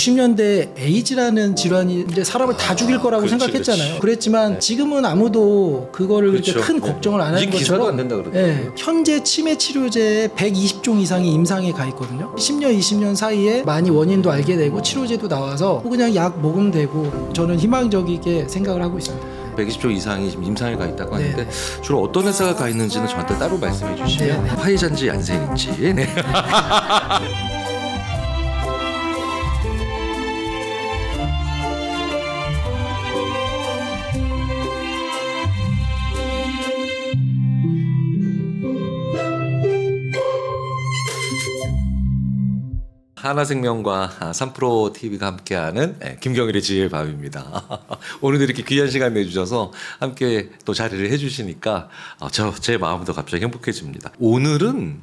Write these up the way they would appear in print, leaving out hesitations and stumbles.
90년대 에이즈라는 질환이 이제 사람을 다 죽일 거라고 그렇지, 생각했잖아요. 그렇지. 그랬지만 지금은 아무도 그거를 그렇게 그렇죠. 큰 걱정을 안 하는 이제 기사도 것처럼 안 된다 그러더라고요. 예, 현재 치매 치료제에 120종 이상이 임상에 가 있거든요. 10년, 20년 사이에 많이 원인도 알게 되고 치료제도 나와서 그냥 약 먹으면 되고 저는 희망적이게 생각을 하고 있습니다. 120조 이상이 지금 임상에 가 있다고 네. 하는데 주로 어떤 회사가 가 있는지는 저한테 따로 말씀해 주시면 네. 화이자인지 얀센인지. 네. 하나생명과 3프로TV가 함께하는 김경일의 지혜의 밤입니다. 오늘도 이렇게 귀한 시간 내주셔서 함께 또 자리를 해주시니까 제 마음도 갑자기 행복해집니다. 오늘은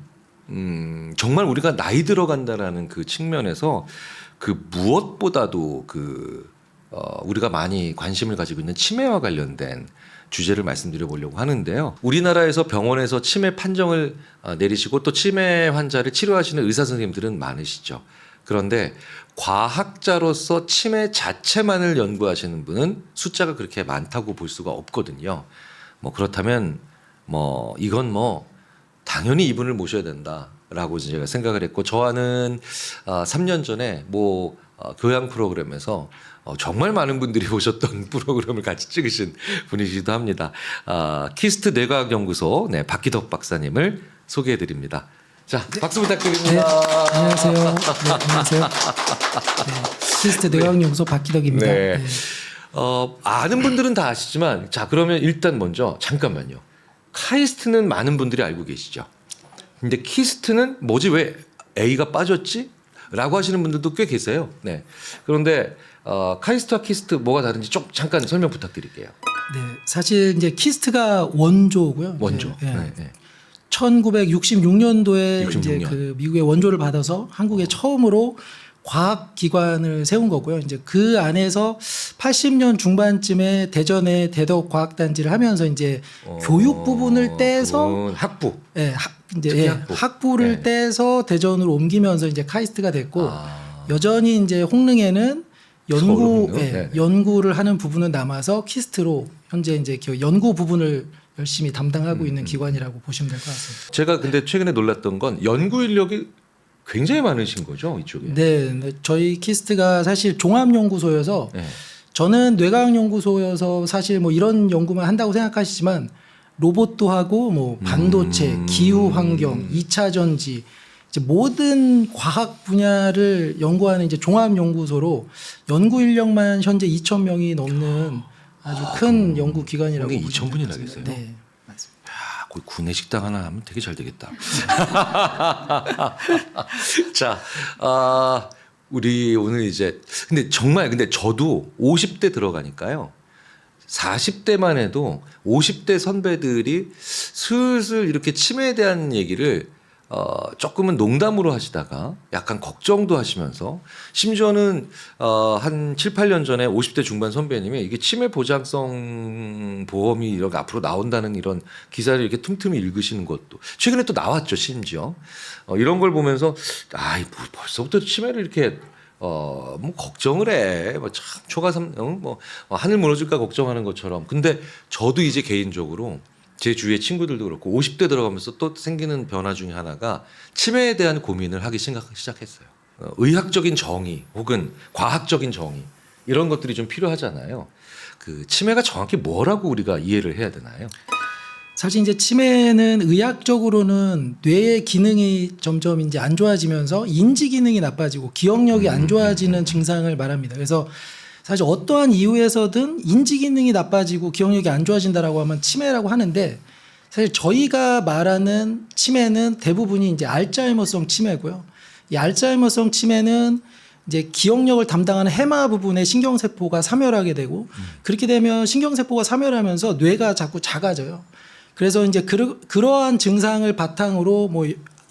정말 우리가 나이 들어간다라는 그 측면에서 그 무엇보다도 우리가 많이 관심을 가지고 있는 치매와 관련된 주제를 말씀드려 보려고 하는데요. 우리나라에서 병원에서 치매 판정을 내리시고 또 치매 환자를 치료하시는 의사 선생님들은 많으시죠. 그런데 과학자로서 치매 자체만을 연구하시는 분은 숫자가 그렇게 많다고 볼 수가 없거든요. 그렇다면 이건 당연히 이분을 모셔야 된다라고 제가 생각을 했고, 저와는 3년 전에 교양 프로그램에서 정말 많은 분들이 보셨던 프로그램을 같이 찍으신 분이시기도 합니다. 키스트 뇌과학연구소 박기덕 박사님을 소개해드립니다. 자, 박수 부탁드립니다. 네, 안녕하세요. 네, 안녕하세요. 네, 키스트 뇌과학연구소 박기덕입니다. 네. 네. 아는 분들은 다 아시지만, 자, 그러면 일단 먼저 잠깐만요. 카이스트는 많은 분들이 알고 계시죠. 근데 키스트는 뭐지, 왜 A가 빠졌지? 라고 하시는 분들도 꽤 계세요. 네. 그런데 카이스트와 키스트 뭐가 다른지 잠깐 설명 부탁드릴게요. 네, 사실 이제 키스트가 원조고요. 원조. 네, 네, 네. 1966년도에 66년. 이제 그 미국의 원조를 받아서 한국에 처음으로 과학 기관을 세운 거고요. 이제 그 안에서 80년 중반쯤에 대전에 대덕 과학단지를 하면서 이제 교육 부분을 떼서 학부. 예, 이제 특히 학부. 학부를 네. 떼서 대전으로 옮기면서 이제 카이스트가 됐고 여전히 이제 홍릉에는 서울 홍릉? 예, 네. 연구를 하는 부분은 남아서 키스트로 현재 이제 연구 부분을 열심히 담당하고 있는 기관이라고 보시면 될 것 같습니다. 제가 근데 최근에 놀랐던 건 연구 인력이 굉장히 많으신 거죠, 이쪽에. 네, 저희 키스트가 사실 종합연구소여서 네. 저는 뇌과학연구소여서 사실 이런 연구만 한다고 생각하시지만 로봇도 하고 반도체, 기후 환경, 2차 전지 이제 모든 과학 분야를 연구하는 이제 종합연구소로 연구 인력만 현재 2,000명이 넘는 아주 큰 연구 기관이라고 거기 보시면 2,000분이나 됩니다. 계세요? 네, 맞습니다. 야, 거기 구내 식당 하나 하면 되게 잘 되겠다. 자, 우리 오늘 이제 근데 저도 50대 들어가니까요. 40대만 해도 50대 선배들이 슬슬 이렇게 치매에 대한 얘기를 조금은 농담으로 하시다가 약간 걱정도 하시면서, 심지어는 한 7, 8년 전에 50대 중반 선배님이 이게 치매 보장성 보험이 이렇게 앞으로 나온다는 이런 기사를 이렇게 틈틈이 읽으시는 것도 최근에 또 나왔죠. 심지어 이런 걸 보면서 벌써부터 치매를 이렇게 걱정을 해. 참 초가삼 하늘 무너질까 걱정하는 것처럼. 근데 저도 이제 개인적으로 제 주위의 친구들도 그렇고 50대 들어가면서 또 생기는 변화 중에 하나가 치매에 대한 고민을 하기 시작했어요. 의학적인 정의 혹은 과학적인 정의, 이런 것들이 좀 필요하잖아요. 그 치매가 정확히 뭐라고 우리가 이해를 해야 되나요? 사실 이제 치매는 의학적으로는 뇌의 기능이 점점 이제 안 좋아지면서 인지 기능이 나빠지고 기억력이 안 좋아지는 증상을 말합니다. 그래서 사실 어떠한 이유에서든 인지 기능이 나빠지고 기억력이 안 좋아진다라고 하면 치매라고 하는데, 사실 저희가 말하는 치매는 대부분이 이제 알츠하이머성 치매고요. 이 알츠하이머성 치매는 이제 기억력을 담당하는 해마 부분의 신경세포가 사멸하게 되고, 그렇게 되면 신경세포가 사멸하면서 뇌가 자꾸 작아져요. 그래서 이제 그러한 증상을 바탕으로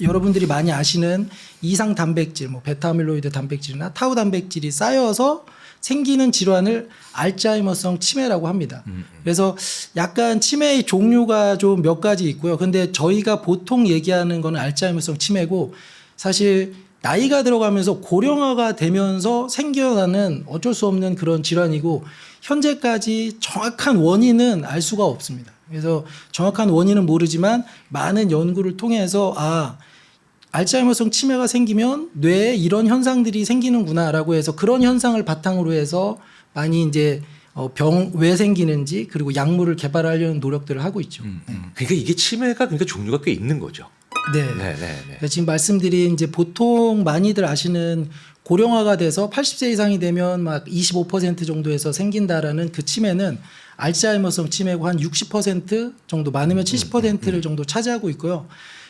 여러분들이 많이 아시는 이상 단백질, 베타아밀로이드 단백질이나 타우 단백질이 쌓여서 생기는 질환을 알츠하이머성 치매라고 합니다. 그래서 약간 치매의 종류가 좀 몇 가지 있고요. 근데 저희가 보통 얘기하는 거는 알츠하이머성 치매고, 사실 나이가 들어가면서 고령화가 되면서 생겨나는 어쩔 수 없는 그런 질환이고 현재까지 정확한 원인은 알 수가 없습니다. 그래서 정확한 원인은 모르지만 많은 연구를 통해서 알츠하이머성 치매가 생기면 뇌에 이런 현상들이 생기는구나라고 해서 그런 현상을 바탕으로 해서 많이 이제 병 왜 생기는지 그리고 약물을 개발하려는 노력들을 하고 있죠. 그러니까 이게 치매가 그러니까 종류가 꽤 있는 거죠. 네. 그래서 지금 말씀드린 이제 보통 많이들 아시는 고령화가 돼서 80세 이상이 되면 막 25% 정도에서 생긴다라는 그 치매는 알츠하이머성 치매고 한 60% 정도 많으면 70%를 정도 차지하고 있고요.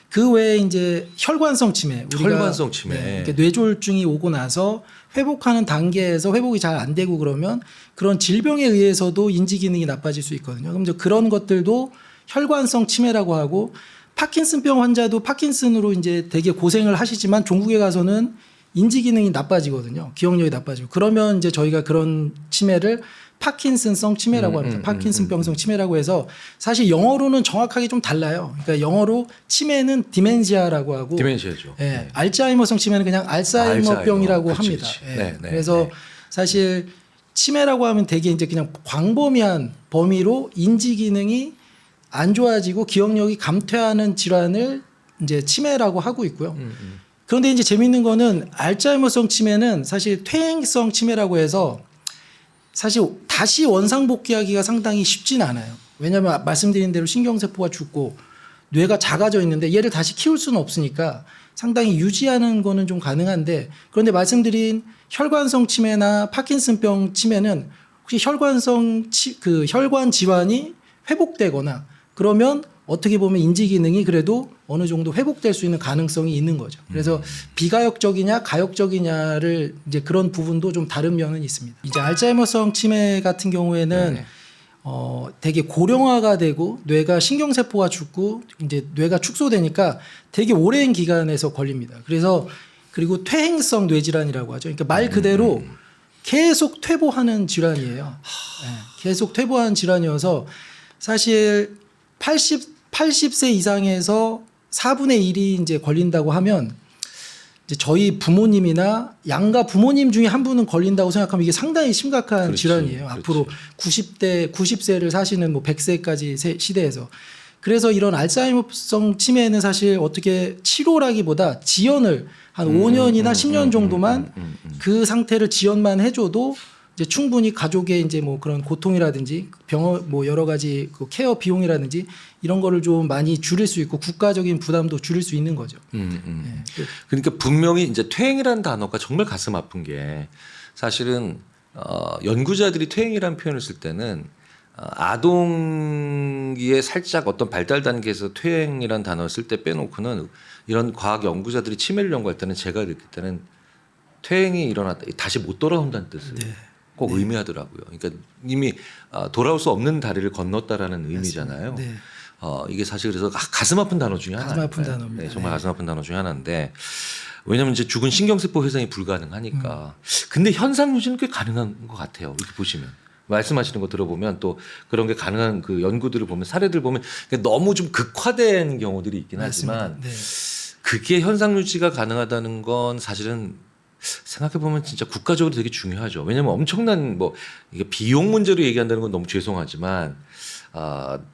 그 외에 이제 혈관성 치매, 혈관성 치매. 이렇게 뇌졸중이 오고 나서 회복하는 단계에서 회복이 잘 안 되고 그러면 그런 질병에 의해서도 인지 기능이 나빠질 수 있거든요. 그럼 이제 그런 것들도 혈관성 치매라고 하고 파킨슨병 환자도 파킨슨으로 이제 되게 고생을 하시지만 종국에 가서는 인지 기능이 나빠지거든요. 기억력이 나빠지고 그러면 이제 저희가 그런 치매를 파킨슨성 치매라고 합니다. 파킨슨병성 치매라고 해서 사실 영어로는 정확하게 좀 달라요. 그러니까 영어로 치매는 디멘시아라고 하고 디멘시아죠. 예, 알츠하이머성 치매는 그냥 알츠하이머병이라고 그치, 합니다. 그치. 예, 그래서 사실 치매라고 하면 되게 이제 그냥 광범위한 범위로 인지 기능이 안 좋아지고 기억력이 감퇴하는 질환을 이제 치매라고 하고 있고요. 그런데 이제 재밌는 거는 알츠하이머성 치매는 사실 퇴행성 치매라고 해서 사실 다시 원상복귀하기가 상당히 쉽진 않아요. 왜냐하면 말씀드린 대로 신경세포가 죽고 뇌가 작아져 있는데 얘를 다시 키울 수는 없으니까 상당히 유지하는 거는 좀 가능한데 그런데 말씀드린 혈관성 치매나 파킨슨병 치매는 혹시 혈관 질환이 회복되거나 그러면 어떻게 보면 인지 기능이 그래도 어느 정도 회복될 수 있는 가능성이 있는 거죠. 그래서 비가역적이냐 가역적이냐를 이제 그런 부분도 좀 다른 면은 있습니다. 이제 알츠하이머성 치매 같은 경우에는 되게 고령화가 되고 뇌가 신경세포가 죽고 이제 뇌가 축소되니까 되게 오랜 기간에서 걸립니다. 그래서 그리고 퇴행성 뇌질환이라고 하죠. 그러니까 말 그대로 계속 퇴보하는 질환이에요. 네, 계속 퇴보하는 질환이어서 사실 80세 이상에서 4분의 1이 이제 걸린다고 하면 이제 저희 부모님이나 양가 부모님 중에 한 분은 걸린다고 생각하면 이게 상당히 심각한 그렇지, 질환이에요. 그렇지. 앞으로 90세를 사시는 뭐 100세까지 시대에서. 그래서 이런 알츠하이머성 치매는 사실 어떻게 치료라기보다 지연을 한 5년이나 10년 정도만 그 상태를 지연만 해줘도 이제 충분히 가족의 이제 뭐 그런 고통이라든지 병원 뭐 여러 가지 그 케어 비용이라든지 이런 거를 좀 많이 줄일 수 있고 국가적인 부담도 줄일 수 있는 거죠. 그러니까 분명히 이제 퇴행이라는 단어가 정말 가슴 아픈 게 사실은 연구자들이 퇴행이라는 표현을 쓸 때는 아동기에 살짝 어떤 발달 단계에서 퇴행이라는 단어를 쓸 때 빼놓고는 이런 과학 연구자들이 치매를 연구할 때는 제가 느낄 때는 퇴행이 일어났다 다시 못 돌아온다는 뜻을 꼭 의미하더라고요. 그러니까 이미 돌아올 수 없는 다리를 건넜다라는 의미잖아요. 네. 이게 사실 그래서 가슴 아픈 단어 중에 하나예요. 가슴 아픈 단어입니다. 네, 정말 네. 가슴 아픈 단어 중에 하나인데 왜냐하면 이제 죽은 신경세포 회생이 불가능하니까. 근데 현상 유지는 꽤 가능한 것 같아요. 이렇게 보시면. 말씀하시는 거 들어보면 또 그런 게 가능한 그 연구들을 보면 사례들 보면 너무 좀 극화된 경우들이 있긴 하지만 네. 그게 현상 유지가 가능하다는 건 사실은 생각해 보면 진짜 국가적으로 되게 중요하죠. 왜냐하면 엄청난 뭐 이게 비용 문제로 얘기한다는 건 너무 죄송하지만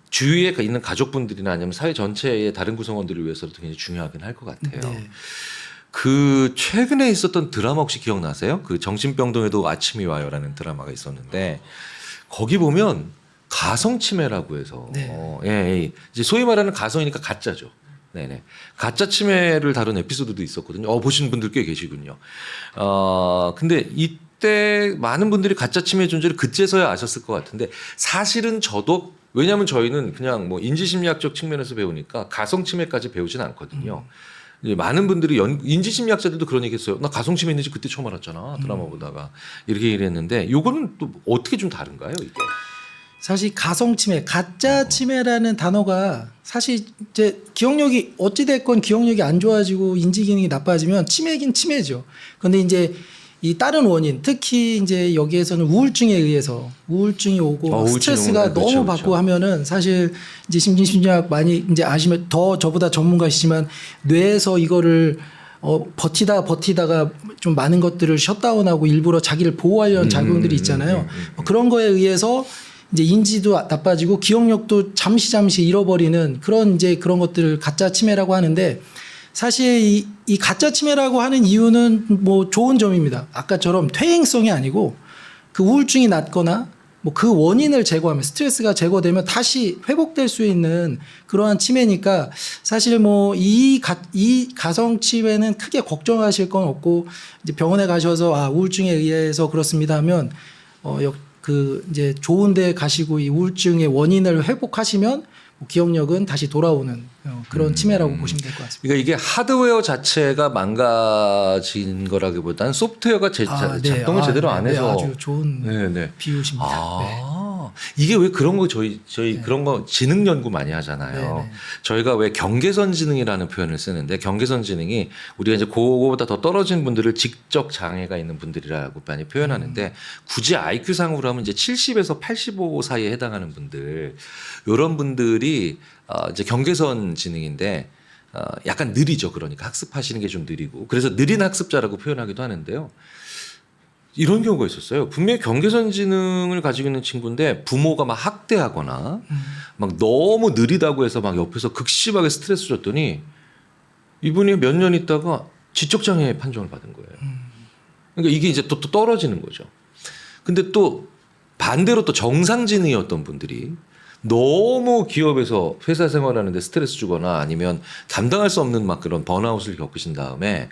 주위에 있는 가족분들이나 아니면 사회 전체의 다른 구성원들을 위해서도 굉장히 중요하긴 할 것 같아요. 네. 그 최근에 있었던 드라마 혹시 기억나세요? 그 정신병동에도 아침이 와요라는 드라마가 있었는데 거기 보면 가성치매라고 해서 예, 이제 소위 말하는 가성이니까 가짜죠. 네네. 가짜 치매를 다룬 에피소드도 있었거든요. 보신 분들 꽤 계시군요. 근데 이때 많은 분들이 가짜 치매 존재를 그제서야 아셨을 것 같은데 사실은 저도 왜냐하면 저희는 그냥 뭐 인지심리학적 측면에서 배우니까 가성치매까지 배우진 않거든요. 이제 많은 분들이 인지심리학자들도 그런 얘기했어요. 나 가성치매 있는지 그때 처음 알았잖아. 드라마 보다가 이렇게 얘기를 했는데 요거는 또 어떻게 좀 다른가요? 이게? 사실 가성치매, 가짜 치매라는 단어가 사실 이제 기억력이 어찌됐건 기억력이 안 좋아지고 인지 기능이 나빠지면 치매긴 치매죠. 그런데 이제 이 다른 원인, 특히 이제 여기에서는 우울증에 의해서 우울증이 오고 스트레스가 그렇죠, 너무 받고 하면은 사실 이제 심리심리학 많이 이제 아시면 더 저보다 전문가시지만 뇌에서 이거를 버티다가 좀 많은 것들을 셧다운하고 일부러 자기를 보호하려는 작용들이 있잖아요. 그런 거에 의해서 이제 인지도 나빠지고 기억력도 잠시 잃어버리는 그런 것들을 가짜 치매라고 하는데 사실 이 가짜 치매라고 하는 이유는 뭐 좋은 점입니다. 아까처럼 퇴행성이 아니고 그 우울증이 낫거나 뭐 그 원인을 제거하면 스트레스가 제거되면 다시 회복될 수 있는 그러한 치매니까 사실 뭐 이 가성 치매는 크게 걱정하실 건 없고 이제 병원에 가셔서 우울증에 의해서 그렇습니다 하면 이제 좋은 데 가시고 이 우울증의 원인을 회복하시면 뭐 기억력은 다시 돌아오는 그런 치매라고 보시면 될 것 같습니다. 그러니까 이게 하드웨어 자체가 망가진 거라기보다는 소프트웨어가 작동을 제대로 안 해서 아주 좋은 비유십니다. 네. 이게 왜 그런 거 저희 그런 거 지능 연구 많이 하잖아요. 네네. 저희가 왜 경계선 지능이라는 표현을 쓰는데 경계선 지능이 우리가 이제 그거보다 더 떨어진 분들을 직접 장애가 있는 분들이라고 많이 표현하는데 굳이 IQ 상으로 하면 이제 70에서 85 사이에 해당하는 분들 이런 분들이 이제 경계선 지능인데 약간 느리죠. 그러니까 학습하시는 게 좀 느리고 그래서 느린 학습자라고 표현하기도 하는데요. 이런 경우가 있었어요. 분명히 경계선 지능을 가지고 있는 친구인데 부모가 막 학대하거나 막 너무 느리다고 해서 막 옆에서 극심하게 스트레스 줬더니 이분이 몇 년 있다가 지적장애 판정을 받은 거예요. 그러니까 이게 이제 또 떨어지는 거죠. 근데 또 반대로 또 정상지능이었던 분들이 너무 기업에서 회사 생활하는데 스트레스 주거나 아니면 감당할 수 없는 막 그런 번아웃을 겪으신 다음에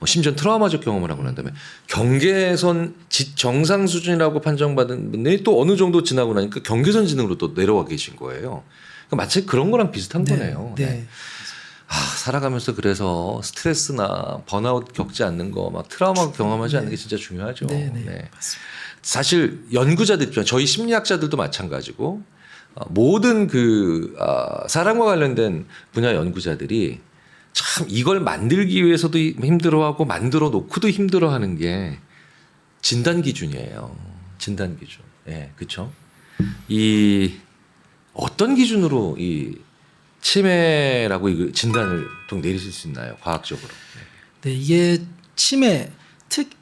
심지어 트라우마적 경험을 하고 난 다음에 경계선 정상 수준이라고 판정받은 분들이 또 어느 정도 지나고 나니까 경계선 지능으로 또 내려와 계신 거예요. 그러니까 마치 그런 거랑 비슷한 거네요. 네. 살아가면서 그래서 스트레스나 번아웃 겪지 않는 거, 막 트라우마 경험하지 않는 게 진짜 중요하죠. 네. 사실 연구자들 입장, 저희 심리학자들도 마찬가지고 모든 사람과 관련된 분야 연구자들이 참 이걸 만들기 위해서도 힘들어하고 만들어 놓고도 힘들어하는 게 진단 기준이에요. 진단 기준. 예, 그렇죠. 이 어떤 기준으로 이 치매라고 진단을 좀 내리실 수 있나요? 과학적으로. 네, 이게 치매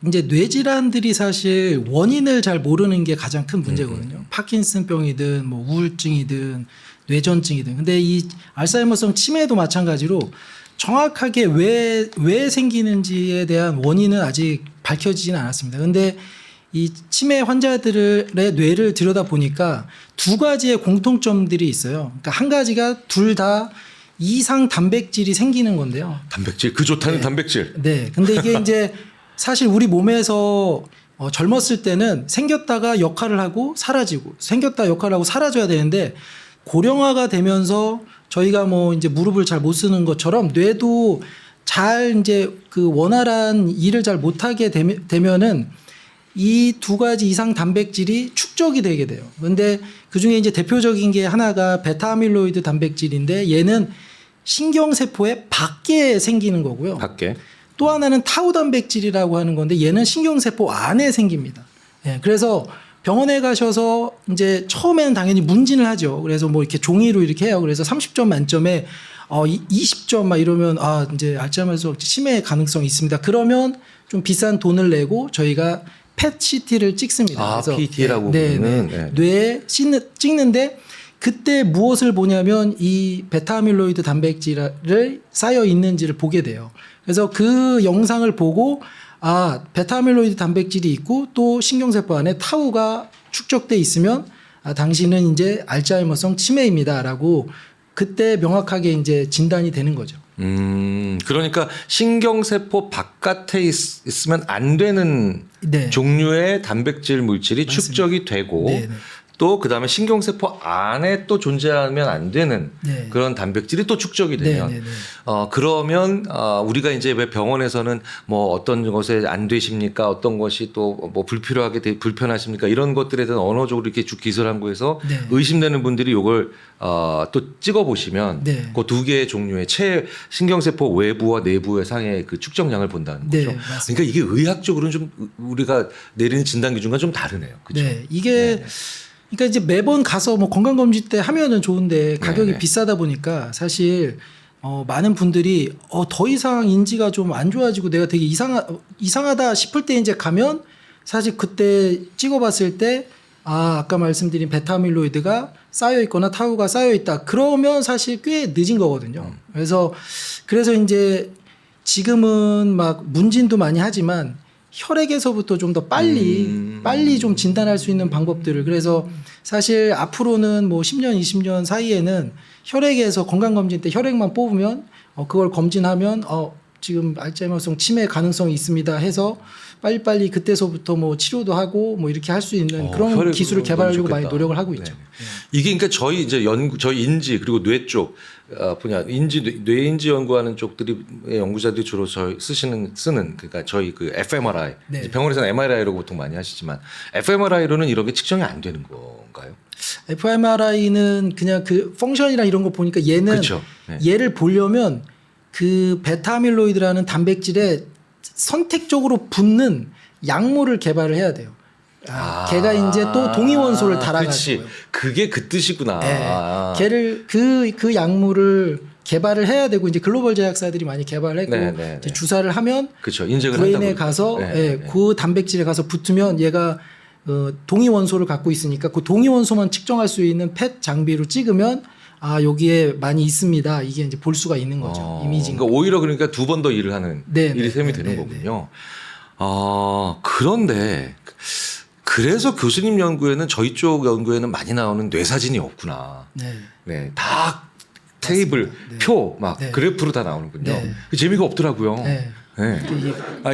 이제 뇌질환들이 사실 원인을 잘 모르는 게 가장 큰 문제거든요. 파킨슨병이든 뭐 우울증이든 뇌전증이든. 근데 이 알츠하이머성 치매도 마찬가지로 정확하게 왜 생기는지에 대한 원인은 아직 밝혀지지는 않았습니다. 근데 이 치매 환자들의 뇌를 들여다 보니까 두 가지의 공통점들이 있어요. 그러니까 한 가지가 둘 다 이상 단백질이 생기는 건데요. 단백질, 그 좋다는 단백질. 네. 근데 이게 이제 사실 우리 몸에서 젊었을 때는 생겼다가 역할을 하고 사라지고 생겼다 역할을 하고 사라져야 되는데 고령화가 되면서 저희가 뭐 이제 무릎을 잘 못 쓰는 것처럼 뇌도 잘 이제 그 원활한 일을 잘 못하게 되면은 이 두 가지 이상 단백질이 축적이 되게 돼요. 근데 그 중에 이제 대표적인 게 하나가 베타 아밀로이드 단백질인데 얘는 신경세포의 밖에 생기는 거고요. 밖에. 또 하나는 타우 단백질이라고 하는 건데 얘는 신경세포 안에 생깁니다. 예, 그래서 병원에 가셔서 이제 처음에는 당연히 문진을 하죠. 그래서 뭐 이렇게 종이로 이렇게 해요. 그래서 30점 만점에 20점 막 이러면 이제 알츠하이머성 치매 가능성이 있습니다. 그러면 좀 비싼 돈을 내고 저희가 PET-CT를 찍습니다. 그래서 PET라고 부르는 뇌에 찍는데 그때 무엇을 보냐면 이 베타아밀로이드 단백질을 쌓여 있는지를 보게 돼요. 그래서 그 영상을 보고 베타아밀로이드 단백질이 있고 또 신경세포 안에 타우가 축적돼 있으면 당신은 이제 알츠하이머성 치매입니다라고 그때 명확하게 이제 진단이 되는 거죠. 그러니까 신경세포 바깥에 있으면 안 되는 종류의 단백질 물질이 맞습니다. 축적이 되고 또 그다음에 신경세포 안에 또 존재하면 안 되는 그런 단백질이 또 축적이 되면 그러면 우리가 이제 왜 병원에서는 뭐 어떤 것에 안 되십니까? 어떤 것이 또 뭐 불편하십니까? 이런 것들에 대한 언어적으로 이렇게 쭉 기술한거에서 의심되는 분들이 이걸 또 찍어 보시면 그 두 개의 종류의 신경세포 외부와 내부의 상의 그 축적량을 본다는 거죠. 그러니까 이게 의학적으로는 좀 우리가 내리는 진단 기준과 좀 다르네요. 그렇죠? 이게 그러니까 이제 매번 가서 뭐 건강검진 때 하면은 좋은데 가격이 비싸다 보니까 사실 많은 분들이 더 이상 인지가 좀 안 좋아지고 내가 되게 이상하다 싶을 때 이제 가면 사실 그때 찍어봤을 때 아까 말씀드린 베타아밀로이드가 쌓여 있거나 타우가 쌓여 있다. 그러면 사실 꽤 늦은 거거든요. 그래서 이제 지금은 막 문진도 많이 하지만 혈액에서부터 좀 더 빨리 좀 진단할 수 있는 방법들을 그래서 사실 앞으로는 뭐 10년, 20년 사이에는 혈액에서 건강검진 때 혈액만 뽑으면 그걸 검진하면 지금 알츠하이머성 치매 가능성이 있습니다 해서 빨리빨리 그때서부터 뭐 치료도 하고 뭐 이렇게 할 수 있는 그런 기술을 개발하려고 많이 노력을 하고 있죠. 네. 이게 그러니까 저희 이제 저희 인지 그리고 뇌 쪽 분야 뇌인지 연구하는 쪽들이 연구자들이 주로 쓰는 그러니까 저희 그 fMRI 네. 이제 병원에서는 MRI라고 보통 많이 하시지만 fMRI로는 이런 게 측정이 안 되는 건가요? fMRI는 그냥 그 펑션이랑 이런 거 보니까 얘는 그렇죠. 네. 얘를 보려면 그 베타아밀로이드라는 단백질에 선택적으로 붙는 약물을 개발을 해야 돼요. 걔가 이제 또 동위원소를 달아가지고. 그게 그 뜻이구나. 네. 걔를 그 약물을 개발을 해야 되고 이제 글로벌 제약사들이 많이 개발을 했고 이제 주사를 하면 그렇죠. 인젝을 브레인에 한다고 가서 그 단백질에 가서 붙으면 얘가 동위원소를 갖고 있으니까 그 동위원소만 측정할 수 있는 펫 장비로 찍으면 여기에 많이 있습니다. 이게 이제 볼 수가 있는 거죠. 이미징. 그러니까 오히려 그러니까 두 번 더 일을 하는 일이 셈이 되는 거군요. 그런데 그래서 교수님 연구에는 저희 쪽 연구에는 많이 나오는 뇌 사진이 없구나. 네, 다 테이블, 표, 막 그래프로 다 나오는군요. 재미가 없더라고요. 네.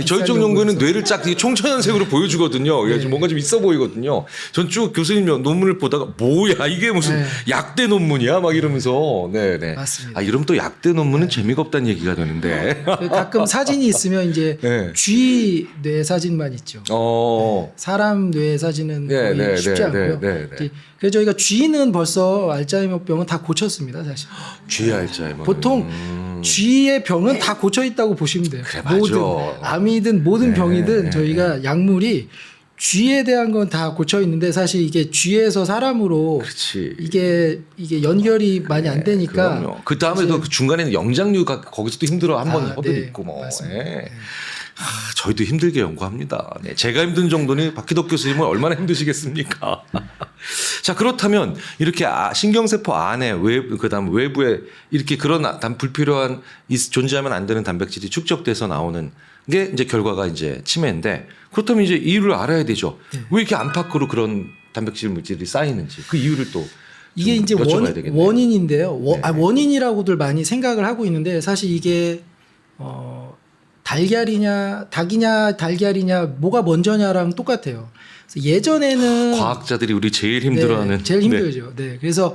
저희 쪽 연구에는 뇌를 쫙 총천연색으로 보여주거든요. 그래서 뭔가 좀 있어 보이거든요. 전 쭉 교수님 논문을 보다가 뭐야 이게 무슨 약대 논문이야 막 이러면서 네네. 맞습니다. 이러면 또 약대 논문은 재미가 없다는 얘기가 되는데. 가끔 사진이 있으면 이제 쥐 뇌 사진만 있죠. 사람 뇌 사진은 거의 쉽지 않고요. 그래서 저희가 쥐는 벌써 알츠하이머병은 다 고쳤습니다, 사실. 쥐 알츠하이머. 보통 쥐의 병은 다 고쳐 있다고 보시면 돼요. 그래, 모든 암이든 모든 병이든 저희가 약물이 쥐에 대한 건 다 고쳐 있는데 사실 이게 쥐에서 사람으로 이게 연결이 많이 안 되니까 그 다음에도 그 중간에는 영장류가 거기서도 힘들어 한번 허들 있고 뭐. 저희도 힘들게 연구합니다. 제가 힘든 정도는 박희덕 교수님은 얼마나 힘드시겠습니까? 자, 그렇다면 이렇게 신경세포 안에 그다음 외부에 이렇게 그런 불필요한 존재하면 안 되는 단백질이 축적돼서 나오는 게 이제 결과가 이제 치매인데 그렇다면 이제 이유를 알아야 되죠. 왜 이렇게 안팎으로 그런 단백질 물질이 쌓이는지 그 이유를 또 이게 이제 원인인데요. 원인이라고들 많이 생각을 하고 있는데 사실 이게 달걀이냐 닭이냐 달걀이냐 뭐가 먼저냐랑 똑같아요. 그래서 예전에는 과학자들이 우리 제일 힘들어하는 제일 힘들죠. 그래서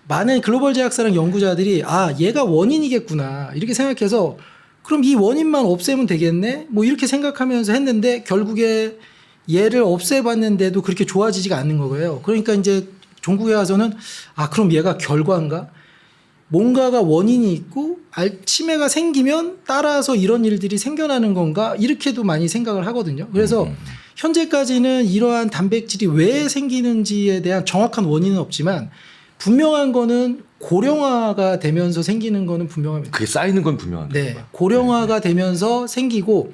많은 글로벌 제약사랑 연구자들이 얘가 원인이겠구나 이렇게 생각해서 그럼 이 원인만 없애면 되겠네 뭐 이렇게 생각하면서 했는데 결국에 얘를 없애봤는데도 그렇게 좋아지지가 않는 거예요. 그러니까 이제 종국에 와서는 그럼 얘가 결과인가? 뭔가가 원인이 있고 치매가 생기면 따라서 이런 일들이 생겨나는 건가 이렇게도 많이 생각을 하거든요. 그래서 현재까지는 이러한 단백질이 왜 생기는지에 대한 정확한 원인은 없지만 분명한 거는 고령화가 되면서 생기는 거는 분명합니다. 그게 쌓이는 건 분명합니다. 고령화가 되면서 생기고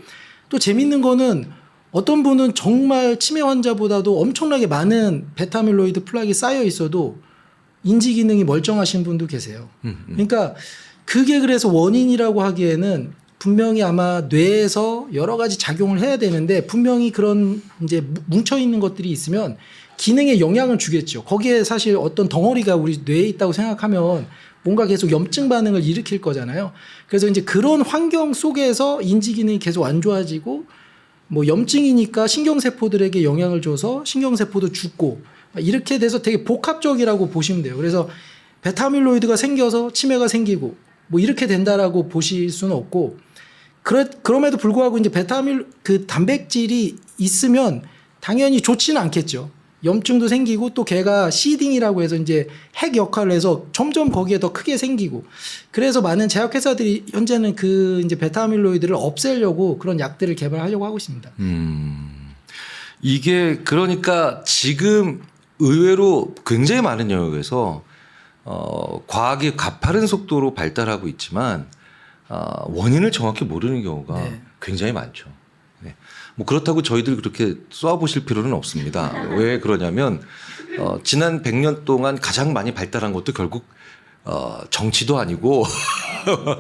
또 재밌는 거는 어떤 분은 정말 치매 환자보다도 엄청나게 많은 베타아밀로이드 플락이 쌓여 있어도 인지 기능이 멀쩡하신 분도 계세요. 그러니까 그게 그래서 원인이라고 하기에는 분명히 아마 뇌에서 여러 가지 작용을 해야 되는데 분명히 그런 이제 뭉쳐 있는 것들이 있으면 기능에 영향을 주겠죠. 거기에 사실 어떤 덩어리가 우리 뇌에 있다고 생각하면 뭔가 계속 염증 반응을 일으킬 거잖아요. 그래서 이제 그런 환경 속에서 인지 기능이 계속 안 좋아지고 뭐 염증이니까 신경세포들에게 영향을 줘서 신경세포도 죽고 이렇게 돼서 되게 복합적이라고 보시면 돼요. 그래서 베타아밀로이드가 생겨서 치매가 생기고 뭐 이렇게 된다라고 보실 수는 없고 그럼에도 불구하고 이제 그 단백질이 있으면 당연히 좋지는 않겠죠. 염증도 생기고 또 걔가 시딩이라고 해서 이제 핵 역할을 해서 점점 거기에 더 크게 생기고 그래서 많은 제약회사들이 현재는 그 이제 베타아밀로이드를 없애려고 그런 약들을 개발하려고 하고 있습니다. 이게 그러니까 지금 의외로 굉장히 많은 영역에서 과학이 가파른 속도로 발달하고 있지만 원인을 정확히 모르는 경우가 네. 굉장히 많죠. 네. 뭐 그렇다고 저희들 그렇게 쏘아보실 필요는 없습니다. 왜 그러냐면 지난 100년 동안 가장 많이 발달한 것도 결국 정치도 아니고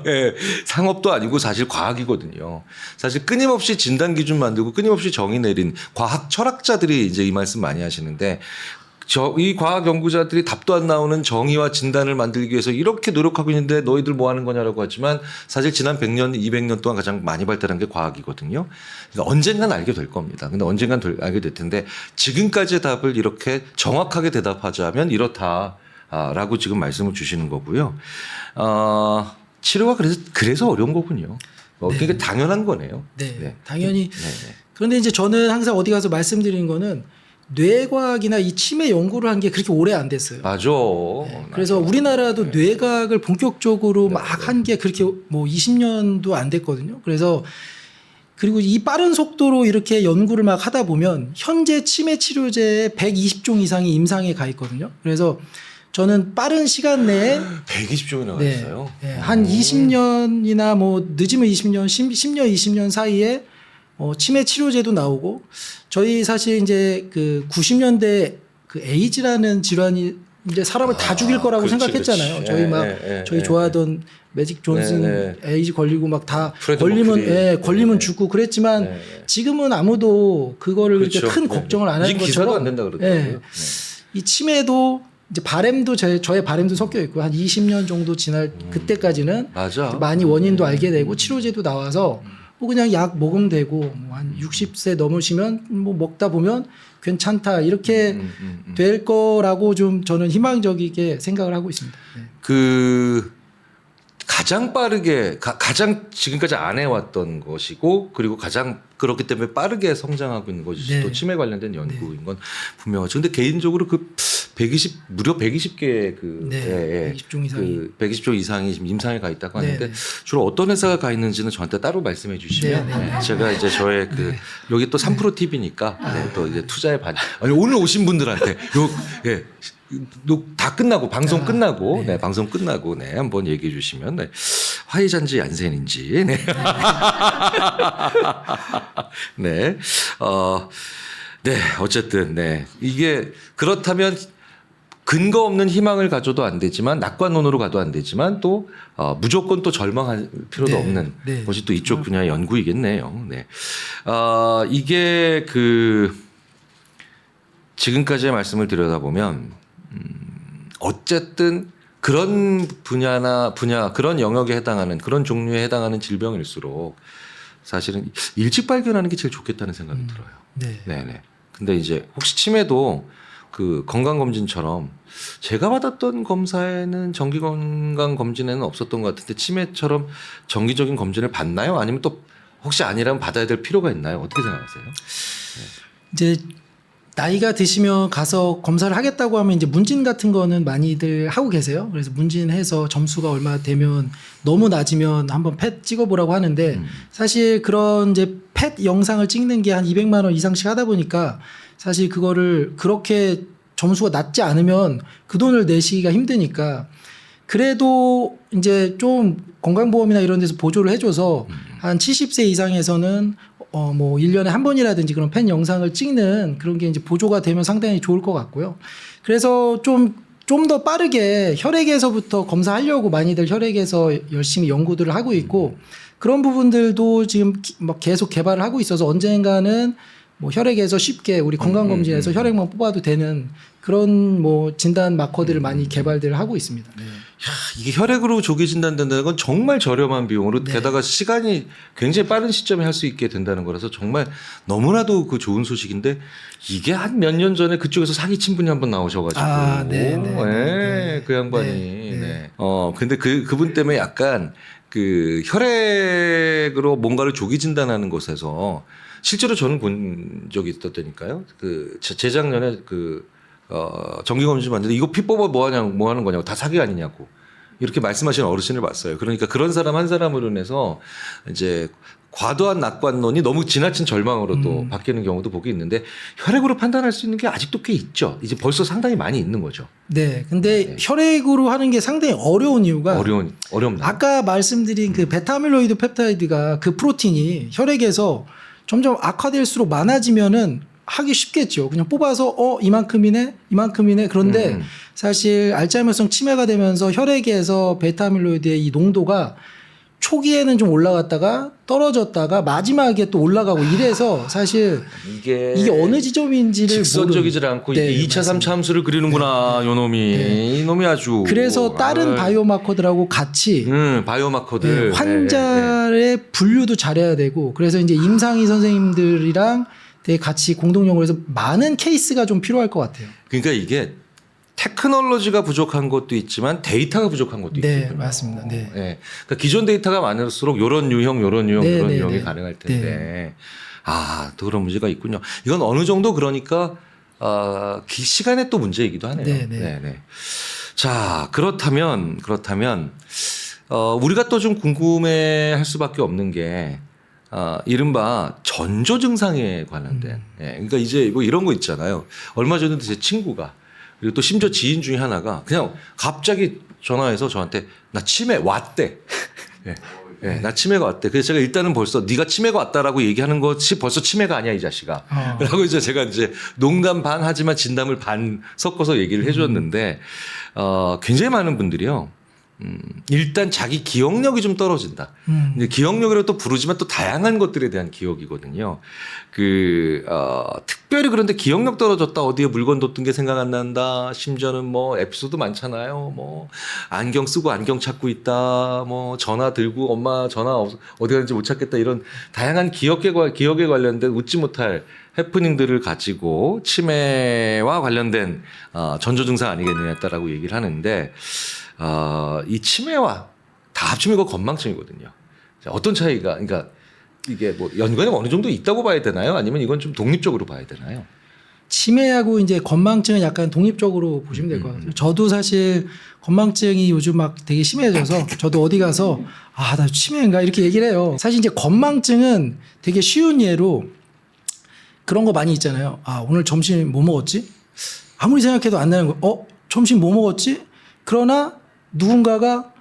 예, 상업도 아니고 사실 과학이거든요. 사실 끊임없이 진단 기준 만들고 끊임없이 정의 내린 과학 철학자들이 이제 이 말씀 많이 하시는데 이 과학 연구자들이 답도 안 나오는 정의와 진단을 만들기 위해서 이렇게 노력하고 있는데 너희들 뭐 하는 거냐라고 하지만 사실 지난 100년, 200년 동안 가장 많이 발달한 게 과학이거든요. 그러니까 언젠간 알게 될 겁니다. 근데 언젠간 알게 될 텐데 지금까지의 답을 이렇게 정확하게 대답하자면 이렇다라고 지금 말씀을 주시는 거고요. 치료가 그래서 어려운 거군요. 그러니까 당연한 거네요. 네, 당연히. 네, 네. 그런데 이제 저는 항상 어디 가서 말씀드리는 거는 뇌과학이나 이 치매 연구를 한 게 그렇게 오래 안 됐어요. 맞아. 그래서 우리나라도 뇌과학을 본격적으로 막 한 게 그렇게 뭐 20년도 안 됐거든요. 그래서 그리고 이 빠른 속도로 이렇게 연구를 막 하다 보면 현재 치매 치료제에 120종 이상이 임상에 가 있거든요. 그래서 저는 빠른 시간 내에 120종이 나와 있어요. 한 20년이나 뭐 늦으면 20년, 10년, 20년 사이에 치매 치료제도 나오고 저희 사실 이제 그 90년대 그 에이즈라는 질환이 이제 사람을 다 죽일 거라고 그렇지, 생각했잖아요. 그렇지. 저희 막 저희 좋아하던 매직 존슨 에이즈 걸리고 막 다 걸리면 죽고 그랬지만 지금은 아무도 그거를 그렇죠. 그렇게 큰 걱정을 안 하는 이제 것처럼 기사도 안 된다 그러더라고요. 이 치매도 이제 바램도 저의 바램도 섞여 있고 한 20년 정도 지날 그때까지는 맞아. 많이 원인도 알게 되고 치료제도 나와서 뭐 그냥 약 먹으면 되고 뭐 한 60세 넘으시면 뭐 먹다 보면 괜찮다 이렇게 될 거라고 좀 저는 희망적이게 생각을 하고 있습니다. 네. 그 가장 빠르게 가장 지금까지 안 해왔던 것이고 그리고 가장 그렇기 때문에 빠르게 성장하고 있는 것이 네. 또 치매 관련된 연구인 건 분명하죠. 근데 개인적으로 그 120 무려 120개 그 120종 이상이 그 120종 이상이 지금 임상에 가 있다고 하는데 네. 주로 어떤 회사가 가 있는지는 저한테 따로 말씀해 주시면 네. 제가 이제 저의 그 여기 또 3프로 TV니까 또 이제 투자의 아니 오늘 오신 분들한테 다 끝나고 방송 끝나고 방송 끝나고 한번 얘기해 주시면 화이자인지 얀센인지 어쨌든 이게 그렇다면 근거 없는 희망을 가져도 안 되지만 낙관론으로 가도 안 되지만 또 무조건 또 절망할 필요도 없는 것이 또 이쪽 분야의 연구이겠네요. 이게 그 지금까지의 말씀을 들여다보면 어쨌든 그런 분야 그런 영역에 해당하는 그런 종류에 해당하는 질병일수록 사실은 일찍 발견하는 게 제일 좋겠다는 생각이 들어요. 네네. 근데 이제 혹시 치매도 그 건강검진처럼 제가 받았던 검사에는 정기 건강검진에는 없었던 것 같은데 치매처럼 정기적인 검진을 받나요? 아니면 또 혹시 아니라면 받아야 될 필요가 있나요? 어떻게 생각하세요? 이제 나이가 드시면 가서 검사를 하겠다고 하면 이제 문진 같은 거는 많이들 하고 계세요. 그래서 문진해서 점수가 얼마 되면 너무 낮으면 한번 펫 찍어보라고 하는데 사실 그런 이제 펫 영상을 찍는 게 한 200만 원 이상씩 하다 보니까 사실 그거를 그렇게 점수가 낮지 않으면 그 돈을 내시기가 힘드니까 그래도 이제 좀 건강보험이나 이런 데서 보조를 해줘서 한 70세 이상에서는 뭐 1년에 한 번이라든지 그런 팬 영상을 찍는 그런 게 이제 보조가 되면 상당히 좋을 것 같고요. 그래서 좀 더 빠르게 혈액에서부터 검사하려고 많이들 혈액에서 열심히 연구들을 하고 있고 그런 부분들도 지금 막 계속 개발을 하고 있어서 언젠가는 뭐 혈액에서 쉽게 우리 건강검진에서 혈액만 뽑아도 되는 그런 뭐 진단 마커들을 많이 개발들을 하고 있습니다. 이게 혈액으로 조기 진단된다는 건 정말 저렴한 비용으로 게다가 시간이 굉장히 빠른 시점에 할 수 있게 된다는 거라서 정말 너무나도 그 좋은 소식인데 이게 한 몇 년 전에 그쪽에서 사기친 분이 한번 나오셔가지고 그 양반이 근데 그분 때문에 약간 그 혈액으로 뭔가를 조기 진단하는 곳에서 실제로 저는 본 적이 있었다니까요. 그 재작년에 정기검진 봤는데 이거 피 뽑아 뭐 하는 거냐고 다 사기 아니냐고 이렇게 말씀하시는 어르신을 봤어요. 그러니까 그런 사람 한 사람으로 인해서 이제 과도한 낙관론이 너무 지나친 절망으로 또 바뀌는 경우도 보기 있는데 혈액으로 판단할 수 있는 게 아직도 꽤 있죠. 이제 벌써 상당히 많이 있는 거죠. 네. 근데 혈액으로 하는 게 상당히 어려운 이유가 어렵나? 아까 말씀드린 그 베타아밀로이드 펩타이드가 그 프로틴이 혈액에서 점점 악화될수록 많아지면은 하기 쉽겠죠. 그냥 뽑아서 이만큼이네. 그런데 사실 알츠하이머성 치매가 되면서 혈액에서 베타아밀로이드의 이 농도가 초기에는 좀 올라갔다가 떨어졌다가 마지막에 또 올라가고 이래서 사실 이게 어느 지점인지를 직선적이질 않고 네, 이게 2차, 맞습니다. 3차 함수를 그리는구나. 요놈이. 이놈이 아주. 그래서 다른 바이오마커들하고 같이 바이오마커들. 환자의 분류도 잘해야 되고 그래서 이제 임상의 선생님들이랑 되게 같이 공동연구를 해서 많은 케이스가 좀 필요할 것 같아요. 그러니까 이게 테크놀로지가 부족한 것도 있지만 데이터가 부족한 것도 네, 있거든요. 맞습니다. 네. 그러니까 기존 데이터가 많을수록 요런 유형, 요런 네, 유형이 네. 가능할 텐데 또 그런 문제가 있군요. 이건 어느 정도 그러니까 시간의 또 문제이기도 하네요. 네. 자, 그렇다면 우리가 또 좀 궁금해할 수밖에 없는 게 이른바 전조 증상에 관련된. 그러니까 이제 뭐 이런 거 있잖아요. 얼마 전에도 제 친구가 그리고 또 심지어 지인 중에 하나가 그냥 갑자기 전화해서 저한테 나 치매 왔대. 나 치매가 왔대. 그래서 제가 일단은 벌써 네가 치매가 왔다라고 얘기하는 것이 벌써 치매가 아니야 이 자식아. 라고 이제 제가 이제 농담 반 하지만 진담을 반 섞어서 얘기를 해줬는데 굉장히 많은 분들이요. 일단 자기 기억력이 좀 떨어진다. 근데 기억력이라고 또 부르지만 또 다양한 것들에 대한 기억이거든요. 특별히 그런데 기억력 떨어졌다. 어디에 물건 뒀던 게 생각 안 난다. 심지어는 뭐 에피소드 많잖아요. 뭐 안경 쓰고 안경 찾고 있다. 뭐 전화 들고 엄마 전화 어디 갔는지 못 찾겠다. 이런 다양한 기억에 관련된 웃지 못할 해프닝들을 가지고 치매와 관련된 전조 증상 아니겠느냐라고 얘기를 하는데 이 치매와 다 합치면 이거 건망증이거든요. 자, 어떤 차이가, 그러니까 이게 뭐 연관이 어느 정도 있다고 봐야 되나요? 아니면 이건 좀 독립적으로 봐야 되나요? 치매하고 이제 건망증은 약간 독립적으로 보시면 될 것 같아요. 저도 사실 건망증이 요즘 막 되게 심해져서 저도 어디 가서 나 치매인가 이렇게 얘기를 해요. 사실 이제 건망증은 되게 쉬운 예로 그런 거 많이 있잖아요. 오늘 점심 뭐 먹었지? 아무리 생각해도 안 나는 거. 점심 뭐 먹었지? 그러나 누군가가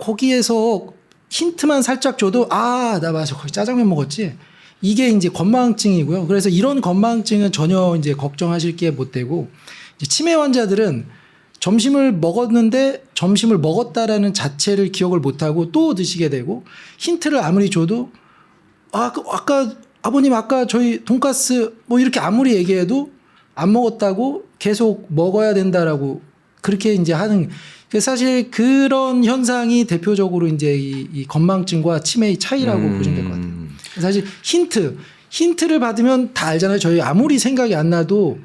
거기에서 힌트만 살짝 줘도 나 맞아 거기 짜장면 먹었지. 이게 이제 건망증이고요. 그래서 이런 건망증은 전혀 이제 걱정하실 게 못 되고 이제 치매 환자들은 점심을 먹었는데 점심을 먹었다라는 자체를 기억을 못 하고 또 드시게 되고 힌트를 아무리 줘도 아까 아버님 아까 저희 돈가스 뭐 이렇게 아무리 얘기해도 안 먹었다고 계속 먹어야 된다라고 그렇게 이제 하는 사실 그런 현상이 대표적으로 이제 이 건망증과 치매의 차이라고 보시면 될 것 같아요. 사실 힌트를 받으면 다 알잖아요. 저희 아무리 생각이 안 나도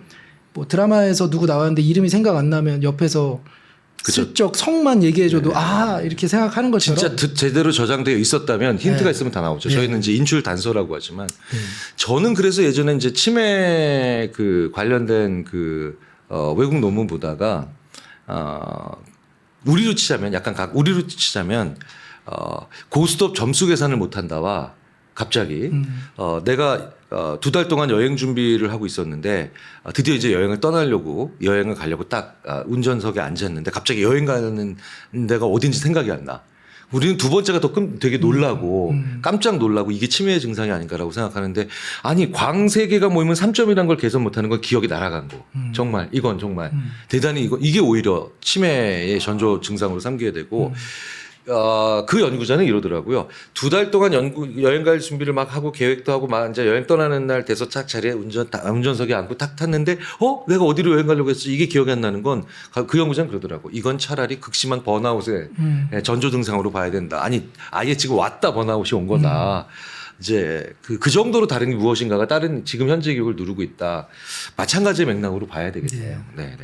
뭐 드라마에서 누구 나왔는데 이름이 생각 안 나면 옆에서 슬쩍 성만 얘기해줘도 이렇게 생각하는 것처럼 진짜 제대로 저장되어 있었다면 힌트가 있으면 다 나오죠. 저희는 이제 인출 단서라고 하지만 저는 그래서 예전에 이제 치매 관련된 외국 논문 보다가 우리로 치자면 고스톱 점수 계산을 못 한다와 갑자기 내가 2달 동안 여행 준비를 하고 있었는데 드디어 이제 여행을 가려고 딱 운전석에 앉았는데 갑자기 여행 가는 데가 어딘지 생각이 안 나. 우리는 두 번째가 더 되게 놀라고 깜짝 놀라고 이게 치매의 증상이 아닌가라고 생각하는데 아니 광세개가 모이면 3점이라는 걸 계산 못하는 건 기억이 날아간 거. 정말 이건 정말 대단히 이게 오히려 치매의 전조 증상으로 삼게 되고 그 연구자는 이러더라고요. 2달 동안 여행 갈 준비를 막 하고 계획도 하고 막 이제 여행 떠나는 날 돼서 딱 자리에 운전석에 앉고 딱 탔는데 내가 어디로 여행 가려고 했지 이게 기억이 안 나는 건 그 연구자는 그러더라고. 이건 차라리 극심한 번아웃의 전조 증상으로 봐야 된다. 아니 아예 지금 왔다 번아웃이 온 거다. 이제 그 정도로 다른 게 무엇인가가 다른 지금 현재 기억을 누르고 있다. 마찬가지의 맥락으로 봐야 되겠네요. 네.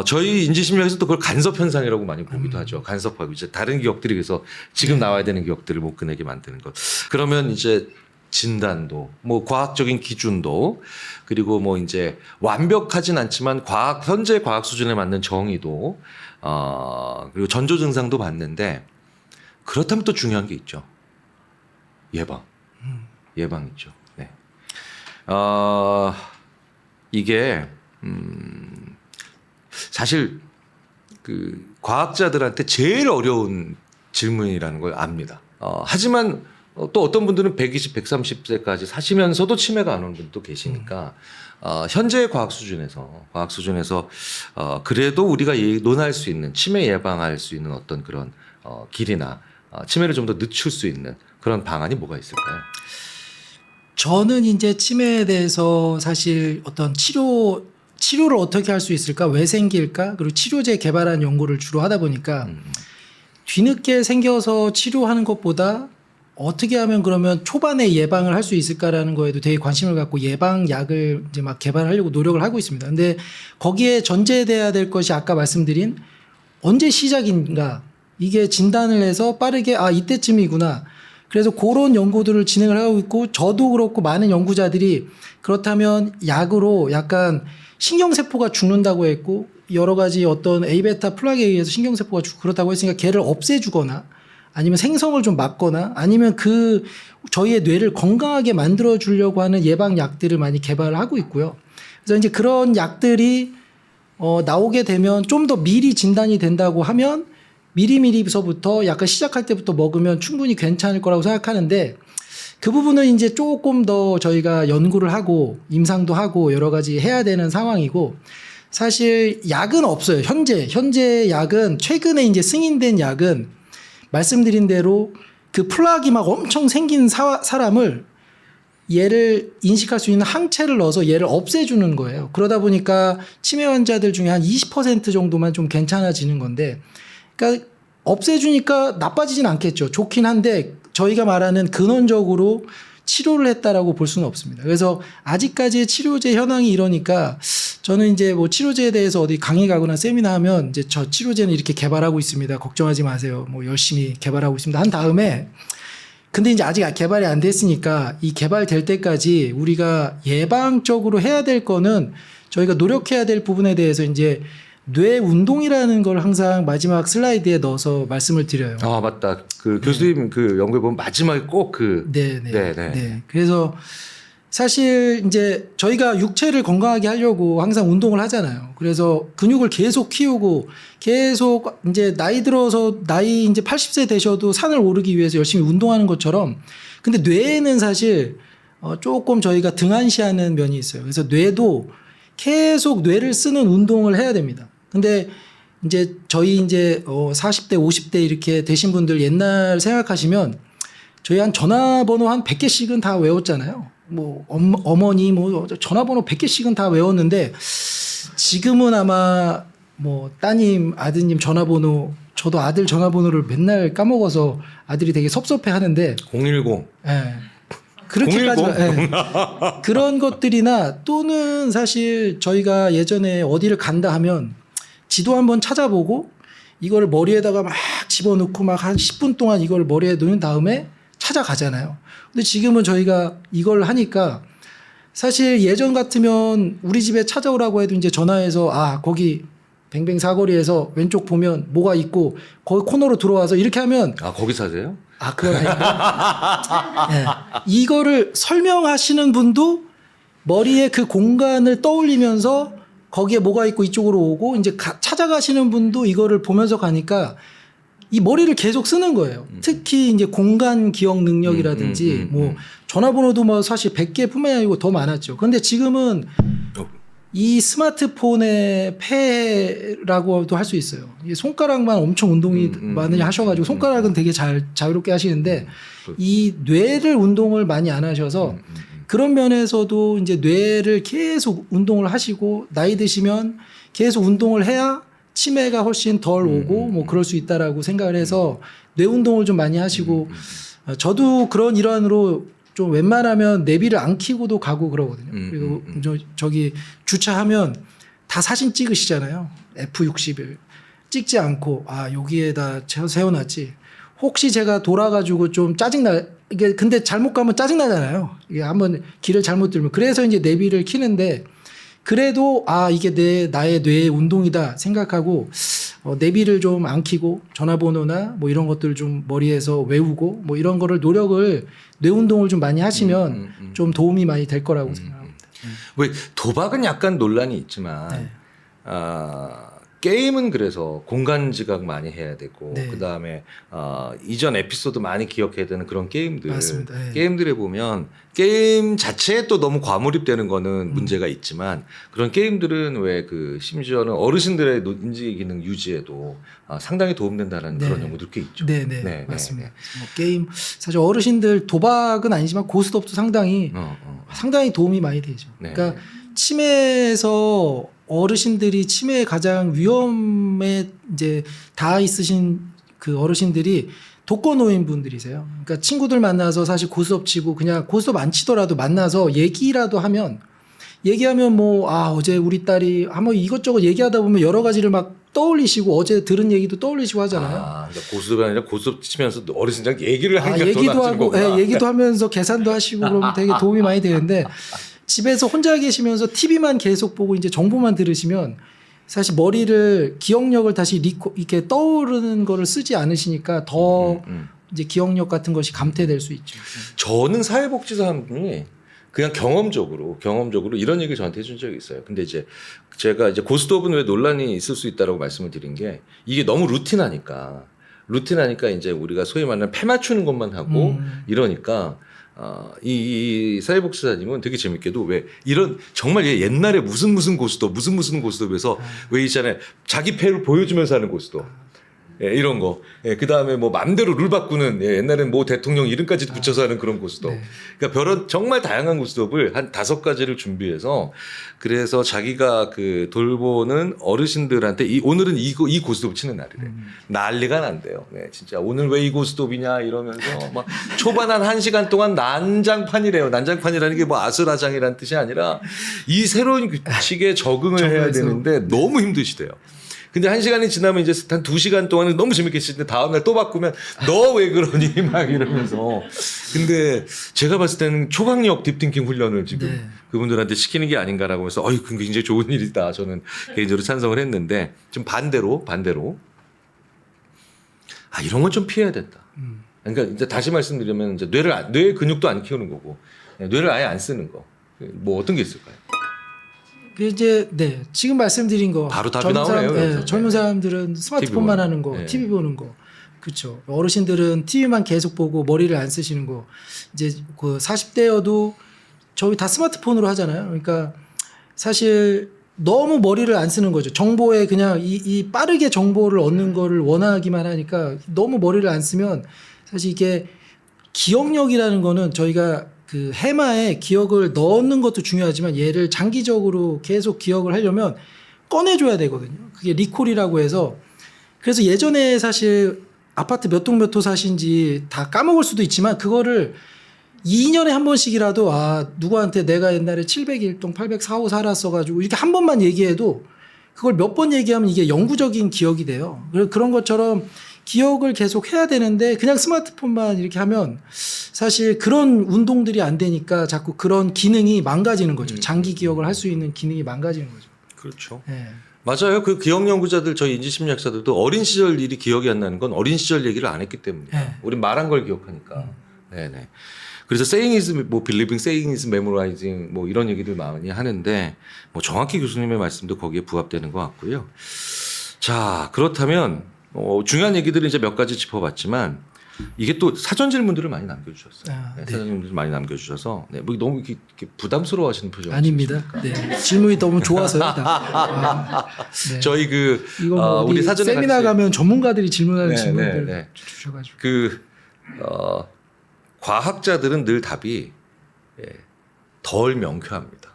저희 인지심리학에서 또 그걸 간섭 현상이라고 많이 보기도 하죠. 간섭하고 이제 다른 기억들이 그래서 지금 나와야 되는 기억들을 못 꺼내게 만드는 것. 그러면 이제 진단도, 뭐 과학적인 기준도, 그리고 뭐 이제 완벽하진 않지만 현재 과학 수준에 맞는 정의도, 그리고 전조 증상도 봤는데 그렇다면 또 중요한 게 있죠. 예방. 예방이죠. 네. 이게 사실 그 과학자들한테 제일 어려운 질문이라는 걸 압니다. 하지만 또 어떤 분들은 120, 130세까지 사시면서도 치매가 안 오는 분도 계시니까 현재의 과학 수준에서 그래도 우리가 논할 수 있는 치매 예방할 수 있는 어떤 그런 길이나 치매를 좀 더 늦출 수 있는 그런 방안이 뭐가 있을까요? 저는 이제 치매에 대해서 사실 어떤 치료를 어떻게 할 수 있을까, 왜 생길까, 그리고 치료제 개발한 연구를 주로 하다 보니까 뒤늦게 생겨서 치료하는 것보다 어떻게 하면 그러면 초반에 예방을 할 수 있을까라는 거에도 되게 관심을 갖고 예방약을 이제 막 개발하려고 노력을 하고 있습니다. 근데 거기에 전제돼야 될 것이 아까 말씀드린 언제 시작인가, 이게 진단을 해서 빠르게 이때쯤이구나. 그래서 그런 연구들을 진행을 하고 있고, 저도 그렇고 많은 연구자들이 그렇다면 약으로 약간 신경세포가 죽는다고 했고, 여러 가지 어떤 A베타 플락에 의해서 신경세포가 그렇다고 했으니까 걔를 없애주거나 아니면 생성을 좀 막거나 아니면 저희의 뇌를 건강하게 만들어 주려고 하는 예방약들을 많이 개발을 하고 있고요. 그래서 이제 그런 약들이 나오게 되면 좀 더 미리 진단이 된다고 하면 미리미리서부터 약간 시작할 때부터 먹으면 충분히 괜찮을 거라고 생각하는데, 그 부분은 이제 조금 더 저희가 연구를 하고 임상도 하고 여러 가지 해야 되는 상황이고, 사실 약은 없어요. 현재 약은 최근에 이제 승인된 약은 말씀드린 대로 그 플락이 막 엄청 생긴 사람을 얘를 인식할 수 있는 항체를 넣어서 얘를 없애주는 거예요. 그러다 보니까 치매 환자들 중에 한 20% 정도만 좀 괜찮아지는 건데, 그러니까 없애주니까 나빠지진 않겠죠. 좋긴 한데 저희가 말하는 근원적으로 치료를 했다라고 볼 수는 없습니다. 그래서 아직까지의 치료제 현황이 이러니까 저는 이제 뭐 치료제에 대해서 어디 강의 가거나 세미나 하면 이제 저 치료제는 이렇게 개발하고 있습니다. 걱정하지 마세요. 뭐 열심히 개발하고 있습니다. 한 다음에 근데 이제 아직 개발이 안 됐으니까 이 개발될 때까지 우리가 예방적으로 해야 될 거는 저희가 노력해야 될 부분에 대해서 이제 뇌 운동이라는 걸 항상 마지막 슬라이드에 넣어서 말씀을 드려요. 맞다. 그 교수님 그 연구에 보면 마지막에 꼭 네. 그래서 사실 이제 저희가 육체를 건강하게 하려고 항상 운동을 하잖아요. 그래서 근육을 계속 키우고 계속 이제 나이 들어서 이제 80세 되셔도 산을 오르기 위해서 열심히 운동하는 것처럼, 근데 뇌에는 사실 조금 저희가 등한시하는 면이 있어요. 그래서 뇌도 계속 뇌를 쓰는 운동을 해야 됩니다. 근데 이제 저희 이제 40대, 50대 이렇게 되신 분들 옛날 생각하시면 저희 한 전화번호 한 100개씩은 다 외웠잖아요. 뭐 어머니 뭐 전화번호 100개씩은 다 외웠는데, 지금은 아마 뭐 따님, 아드님 전화번호, 저도 아들 전화번호를 맨날 까먹어서 아들이 되게 섭섭해 하는데 010. 예. 그렇게까지 그런 것들이나, 또는 사실 저희가 예전에 어디를 간다 하면 지도 한번 찾아보고 이걸 머리에다가 막 집어넣고 막 한 10분 동안 이걸 머리에 넣은 다음에 찾아가잖아요. 근데 지금은 저희가 이걸 하니까 사실 예전 같으면 우리 집에 찾아오라고 해도 이제 전화해서 거기 뱅뱅 사거리에서 왼쪽 보면 뭐가 있고 거기 코너로 들어와서 이렇게 하면 거기 사세요? 그건 아닌가? 네. 이거를 설명하시는 분도 머리에 그 공간을 떠올리면서 거기에 뭐가 있고 이쪽으로 오고, 이제 찾아가시는 분도 이거를 보면서 가니까 이 머리를 계속 쓰는 거예요. 특히 이제 공간 기억 능력이라든지 뭐 전화번호도 뭐 사실 100개뿐만이 아니고 더 많았죠. 그런데 지금은 이 스마트폰의 폐라고도 할 수 있어요. 이 손가락만 엄청 운동이 많이 하셔가지고 손가락은 되게 자유롭게 하시는데 이 뇌를 운동을 많이 안 하셔서 그런 면에서도 이제 뇌를 계속 운동을 하시고 나이 드시면 계속 운동을 해야 치매가 훨씬 덜 오고 뭐 그럴 수 있다라고 생각을 해서 뇌 운동을 좀 많이 하시고, 저도 그런 일환으로 좀 웬만하면 내비를 안 켜고도 가고 그러거든요. 그리고 저기 주차하면 다 사진 찍으시잖아요. F61 찍지 않고 여기에다 세워놨지. 혹시 제가 돌아가지고 좀 이게 근데 잘못 가면 짜증나잖아요. 이게 한번 길을 잘못 들면. 그래서 이제 내비를 켜는데, 그래도 이게 나의 뇌의 운동이다 생각하고 내비를 좀 안 켜고 전화번호나 뭐 이런 것들을 좀 머리에서 외우고 뭐 이런 거를 노력을 뇌 운동을 좀 많이 하시면 좀 도움이 많이 될 거라고 생각합니다. 왜 도박은 약간 논란이 있지만 네. 게임은 그래서 공간 지각 많이 해야 되고 네. 그다음에 이전 에피소드 많이 기억해야 되는 그런 게임들 맞습니다. 네. 게임들에 보면 게임 자체에 또 너무 과몰입되는 거는 문제가 있지만 그런 게임들은 왜 그 심지어는 어르신들의 인지 기능 유지에도 상당히 도움된다는 네. 그런 연구들 꽤 있죠. 네네 네, 맞습니다. 네. 뭐 게임 사실 어르신들 도박은 아니지만 고스톱도 상당히 도움이 많이 되죠. 네. 그러니까 치매에서 어르신들이 치매에 가장 위험에 이제 닿아 있으신 그 어르신들이 독거노인 분들이세요. 그러니까 친구들 만나서 사실 고스톱 치고 그냥 고스톱 안 치더라도 만나서 얘기라도 하면 뭐 어제 우리 딸이 한번 이것저것 얘기하다 보면 여러 가지를 막 떠올리시고 어제 들은 얘기도 떠올리시고 하잖아요. 그러니까 고스톱이 아니라 고스톱 치면서 어르신들랑 얘기를 하니까 더 얘기도 나아지는 하고 거구나. 얘기도 하면서 계산도 하시고 그러면 되게 도움이 많이 되는데 집에서 혼자 계시면서 TV만 계속 보고 이제 정보만 들으시면 사실 머리를 기억력을 다시 이렇게 떠오르는 거를 쓰지 않으시니까 더 이제 기억력 같은 것이 감퇴될 수 있죠. 저는 사회복지사 한 분이 그냥 경험적으로 이런 얘기를 저한테 해준 적이 있어요. 근데 이제 제가 이제 고스톱은 왜 논란이 있을 수 있다라고 말씀을 드린 게 이게 너무 루틴하니까 이제 우리가 소위 말하는 패 맞추는 것만 하고 이러니까 이 사회복지사님은 되게 재밌게도 왜 이런 정말 옛날에 무슨 고스톱에서 왜 있잖아요. 자기 패를 보여주면서 하는 고스톱. 예, 이런 거. 예, 그 다음에 뭐 맘대로 룰 바꾸는, 옛날엔 뭐 대통령 이름까지 붙여서 하는 그런 고스톱. 네. 그러니까 정말 다양한 고스톱을 한 5가지를 준비해서 그래서 자기가 그 돌보는 어르신들한테 오늘은 이 고스톱 치는 날이래. 난리가 난대요. 네, 진짜 오늘 왜 이 고스톱이냐 이러면서 막 초반 한 1시간 동안 난장판이래요. 난장판이라는 게 뭐 아수라장이라는 뜻이 아니라 이 새로운 규칙에 적응을 해야 되는데 너무 힘드시대요. 근데 1시간이 지나면 이제 한 2시간 동안은 너무 재밌게 치는데 다음날 또 바꾸면 너 왜 그러니 막 이러면서. 근데 제가 봤을 때는 초강력 딥띵킹 훈련을 지금 네. 그분들한테 시키는 게 아닌가라고 해서 굉장히 좋은 일이다. 저는 개인적으로 찬성을 했는데 좀 반대로 이런 건 좀 피해야 된다. 그러니까 이제 다시 말씀드리면 이제 뇌 근육도 안 키우는 거고 뇌를 아예 안 쓰는 거. 뭐 어떤 게 있을까요? 이제 지금 말씀드린 거 바로 답이 나오네요. 여기서. 젊은 사람들은 스마트폰만 하는 거, 네. TV 보는 거, 그렇죠. 어르신들은 TV만 계속 보고 머리를 안 쓰시는 거. 이제 그 40대여도 저희 다 스마트폰으로 하잖아요. 그러니까 사실 너무 머리를 안 쓰는 거죠. 정보에 그냥 이 빠르게 정보를 얻는 거를 원하기만 하니까 너무 머리를 안 쓰면 사실 이게 기억력이라는 거는 저희가 그 해마에 기억을 넣는 것도 중요하지만 얘를 장기적으로 계속 기억을 하려면 꺼내줘야 되거든요. 그게 리콜이라고 해서 그래서 예전에 사실 아파트 몇 동 몇 호 사신지 다 까먹을 수도 있지만 그거를 2년에 한 번씩이라도 누구한테 내가 옛날에 701동 804호 살았어가지고 이렇게 한 번만 얘기해도 그걸 몇 번 얘기하면 이게 영구적인 기억이 돼요. 그런 것처럼 기억을 계속 해야 되는데 그냥 스마트폰만 이렇게 하면 사실 그런 운동들이 안 되니까 자꾸 그런 기능이 망가지는 거죠. 장기 기억을 할 수 있는 기능이 망가지는 거죠. 그렇죠. 네. 맞아요. 그 기억 연구자들 저희 인지심리학자들도 어린 시절 일이 기억이 안 나는 건 어린 시절 얘기를 안 했기 때문이에요. 네. 우린 말한 걸 기억하니까. 네네. 그래서 saying is 뭐 believing, saying is memorizing 뭐 이런 얘기들 많이 하는데 뭐 정확히 교수님의 말씀도 거기에 부합되는 것 같고요. 자, 그렇다면 중요한 얘기들을 이제 몇 가지 짚어봤지만 이게 또 사전 질문들을 많이 남겨주셨어요. 네. 사전 질문들을 많이 남겨주셔서 뭐 너무 이렇게 부담스러워하시는 표정 아닙니다. 네. 질문이 너무 좋아서요. 네. 저희 이거 뭐 우리 어디 사전에 세미나 같이 가면 전문가들이 질문하는 네, 질문들 네. 주셔가지고 과학자들은 늘 답이 덜 명쾌합니다.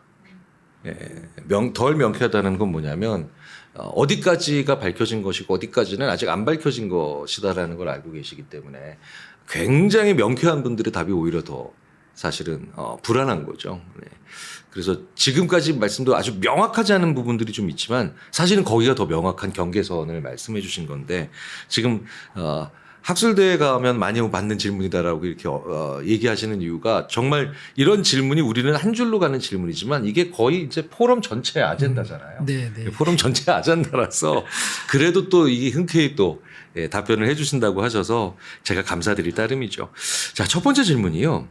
덜 명쾌하다는 건 뭐냐면 어디까지가 밝혀진 것이고 어디까지는 아직 안 밝혀진 것이다라는 걸 알고 계시기 때문에 굉장히 명쾌한 분들의 답이 오히려 더 사실은 불안한 거죠. 네. 그래서 지금까지 말씀도 아주 명확하지 않은 부분들이 좀 있지만 사실은 거기가 더 명확한 경계선을 말씀해 주신 건데 지금 학술대에 가면 많이 받는 질문이다라고 이렇게 얘기하시는 이유가 정말 이런 질문이 우리는 한 줄로 가는 질문이지만 이게 거의 이제 포럼 전체 아젠다잖아요. 네, 네. 포럼 전체 아젠다라서 그래도 또 이게 흔쾌히 또 답변을 해주신다고 하셔서 제가 감사드릴 따름이죠. 자, 첫 번째 질문이요.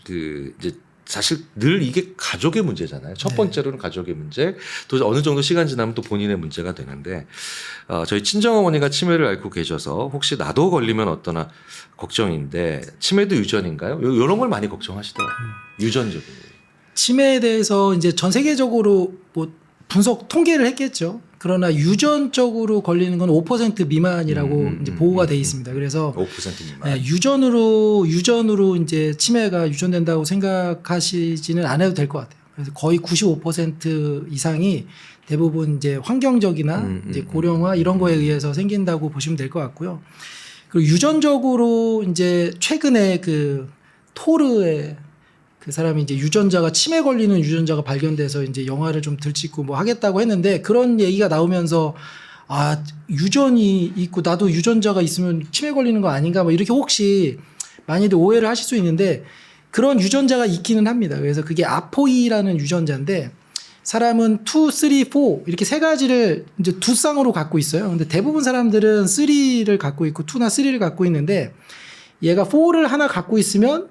이제 사실 늘 이게 가족의 문제잖아요. 첫 번째로는 가족의 문제, 또 어느 정도 시간 지나면 또 본인의 문제가 되는데, 저희 친정어머니가 치매를 앓고 계셔서 혹시 나도 걸리면 어떠나 걱정인데, 치매도 유전인가요? 이런 걸 많이 걱정하시더라고요. 유전적인. 치매에 대해서 이제 전 세계적으로 뭐 분석 통계를 했겠죠. 그러나 유전적으로 걸리는 건 5% 미만이라고 이제 보고가 돼 있습니다. 그래서 5% 미만. 네, 유전으로 이제 치매가 유전된다고 생각하시지는 않아도 될 것 같아요. 그래서 거의 95% 이상이 대부분 이제 환경적이나 이제 고령화 이런 거에 의해서 생긴다고 보시면 될 것 같고요. 그리고 유전적으로 이제 최근에 그 토르의 그 사람이 이제 유전자가 치매 걸리는 유전자가 발견돼서 이제 영화를 좀 들찍고 뭐 하겠다고 했는데 그런 얘기가 나오면서 아, 유전이 있고 나도 유전자가 있으면 치매 걸리는 거 아닌가 뭐 이렇게 혹시 많이들 오해를 하실 수 있는데 그런 유전자가 있기는 합니다. 그래서 그게 아포이라는 유전자인데 사람은 2, 3, 4 이렇게 세 가지를 이제 두 쌍으로 갖고 있어요. 근데 대부분 사람들은 3를 갖고 있고 2나 3를 갖고 있는데 얘가 4를 하나 갖고 있으면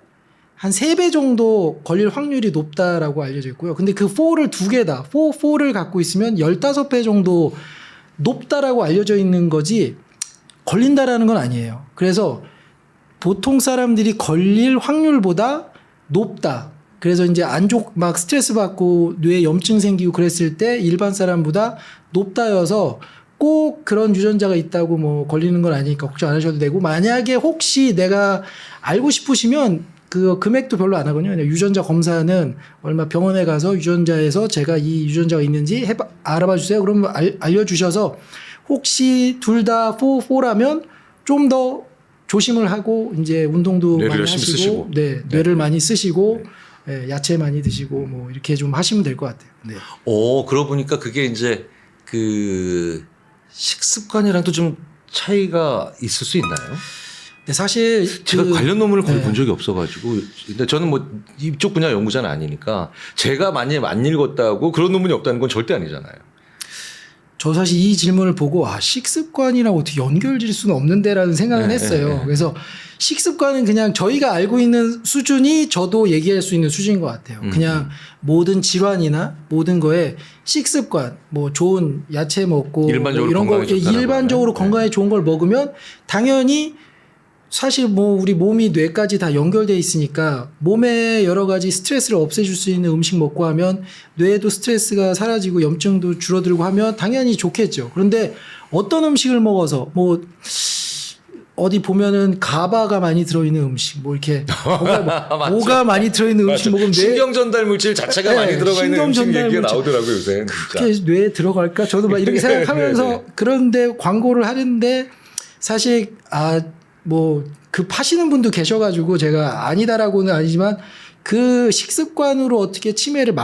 한 3배 정도 걸릴 확률이 높다라고 알려져 있고요. 근데 그 4를 두 개다. 4를 갖고 있으면 15배 정도 높다라고 알려져 있는 거지 걸린다라는 건 아니에요. 그래서 보통 사람들이 걸릴 확률보다 높다. 그래서 이제 막 스트레스 받고 뇌에 염증 생기고 그랬을 때 일반 사람보다 높다여서 꼭 그런 유전자가 있다고 뭐 걸리는 건 아니니까 걱정 안 하셔도 되고 만약에 혹시 내가 알고 싶으시면 그 금액도 별로 안 하거든요. 그냥 유전자 검사는 얼마 병원에 가서 유전자에서 제가 이 유전자가 있는지 알아봐 주세요. 그러면 알려주셔서 혹시 둘 다 4라면 좀 더 조심을 하고 이제 운동도 많이 하시고 쓰시고. 네, 뇌를 많이 쓰시고 네, 야채 많이 드시고 뭐 이렇게 좀 하시면 될 것 같아요. 네. 그러고 보니까 그게 이제 그 식습관이랑도 좀 차이가 있을 수 있나요? 네, 사실 제가 관련 논문을 거의 네. 본 적이 없어가지고 근데 저는 뭐 이쪽 분야 연구자는 아니니까 제가 많이 안 읽었다고 그런 논문이 없다는 건 절대 아니잖아요. 저 사실 이 질문을 보고 식습관이랑 어떻게 연결질 수는 없는데라는 생각은 네, 했어요. 네, 네. 그래서 식습관은 그냥 저희가 알고 있는 수준이 저도 얘기할 수 있는 수준인 것 같아요. 그냥 모든 질환이나 모든 거에 식습관, 뭐 좋은 야채 먹고 일반적으로 뭐 이런 거 건강에 좋다라고 일반적으로 하는. 건강에 좋은 걸 먹으면 당연히 사실 뭐 우리 몸이 뇌까지 다 연결돼 있으니까 몸에 여러 가지 스트레스를 없애줄 수 있는 음식 먹고 하면 뇌에도 스트레스가 사라지고 염증도 줄어들고 하면 당연히 좋겠죠. 그런데 어떤 음식을 먹어서 뭐 어디 보면은 가바가 많이 들어있는 음식 뭐 이렇게 뭐가 많이 들어있는 음식 먹으면 뇌 신경 전달 물질 자체가 네, 많이 들어가 있는 신경 음식 전달 얘기가 물질. 나오더라고요 요새. 그렇게 뇌에 들어갈까? 저도 막 이렇게 생각하면서 네, 네. 그런데 광고를 하는데 사실 뭐 그 파시는 분도 계셔가지고 제가 아니다라고는 아니지만 그 식습관으로 어떻게 치매를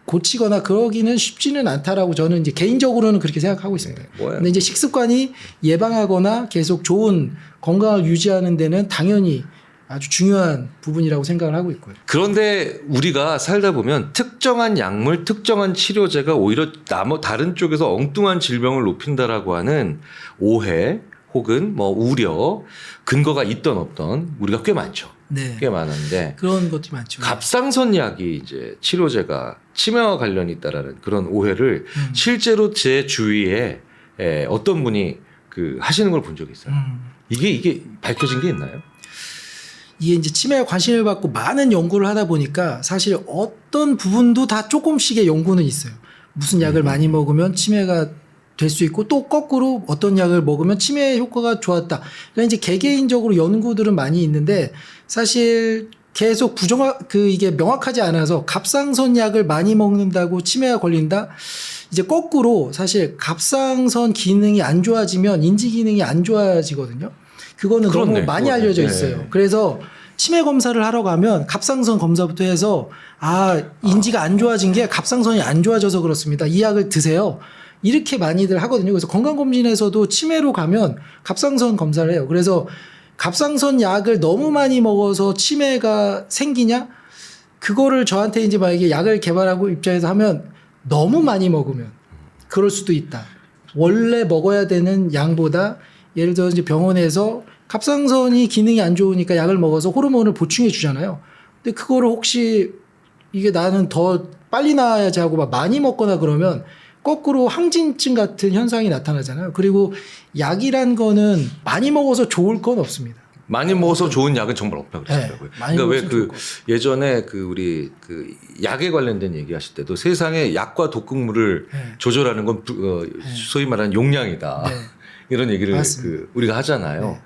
고치거나 그러기는 쉽지는 않다라고 저는 이제 개인적으로는 그렇게 생각하고 있습니다. 근데 이제 식습관이 예방하거나 계속 좋은 건강을 유지하는 데는 당연히 아주 중요한 부분이라고 생각을 하고 있고요. 그런데 우리가 살다 보면 특정한 약물, 특정한 치료제가 오히려 다른 쪽에서 엉뚱한 질병을 높인다라고 하는 오해 혹은 뭐 우려, 근거가 있던 없던 우리가 꽤 많죠. 네. 꽤 많은데 그런 것도 많죠. 갑상선 약이 이제 치료제가 치매와 관련이 있다라는 그런 오해를 실제로 제 주위에 어떤 분이 하시는 걸 본 적이 있어요. 이게 밝혀진 게 있나요? 이게 이제 치매에 관심을 받고 많은 연구를 하다 보니까 사실 어떤 부분도 다 조금씩의 연구는 있어요. 무슨 약을 많이 먹으면 치매가 될 수 있고 또 거꾸로 어떤 약을 먹으면 치매 효과가 좋았다. 그러니까 이제 개개인적으로 연구들은 많이 있는데 사실 계속 이게 명확하지 않아서 갑상선 약을 많이 먹는다고 치매가 걸린다? 이제 거꾸로 사실 갑상선 기능이 안 좋아지면 인지 기능이 안 좋아지거든요. 그거는 너무 많이 알려져 있어요. 네. 그래서 치매 검사를 하러 가면 갑상선 검사부터 해서 인지가 안 좋아진 게 갑상선이 안 좋아져서 그렇습니다. 이 약을 드세요. 이렇게 많이들 하거든요. 그래서 건강검진에서도 치매로 가면 갑상선 검사를 해요. 그래서 갑상선 약을 너무 많이 먹어서 치매가 생기냐? 그거를 저한테 이제 만약에 약을 개발하고 입장에서 하면 너무 많이 먹으면 그럴 수도 있다. 원래 먹어야 되는 양보다 예를 들어 이제 병원에서 갑상선이 기능이 안 좋으니까 약을 먹어서 호르몬을 보충해 주잖아요. 근데 그거를 혹시 이게 나는 더 빨리 나아야지 하고 막 많이 먹거나 그러면 거꾸로 항진증 같은 현상이 나타나잖아요. 그리고 약이란 거는 많이 먹어서 좋을 건 없습니다. 많이 먹어서 좋은 약은 정말 없다고 그러더라고요. 네, 많이 그러니까 왜 먹어서 좋을 그 것 같아요. 예전에 그 우리 그 약에 관련된 얘기하실 때도 세상에 약과 독극물을 네. 조절하는 건 소위 말하는 용량이다. 네. 이런 얘기를 맞습니다. 그 우리가 하잖아요. 네.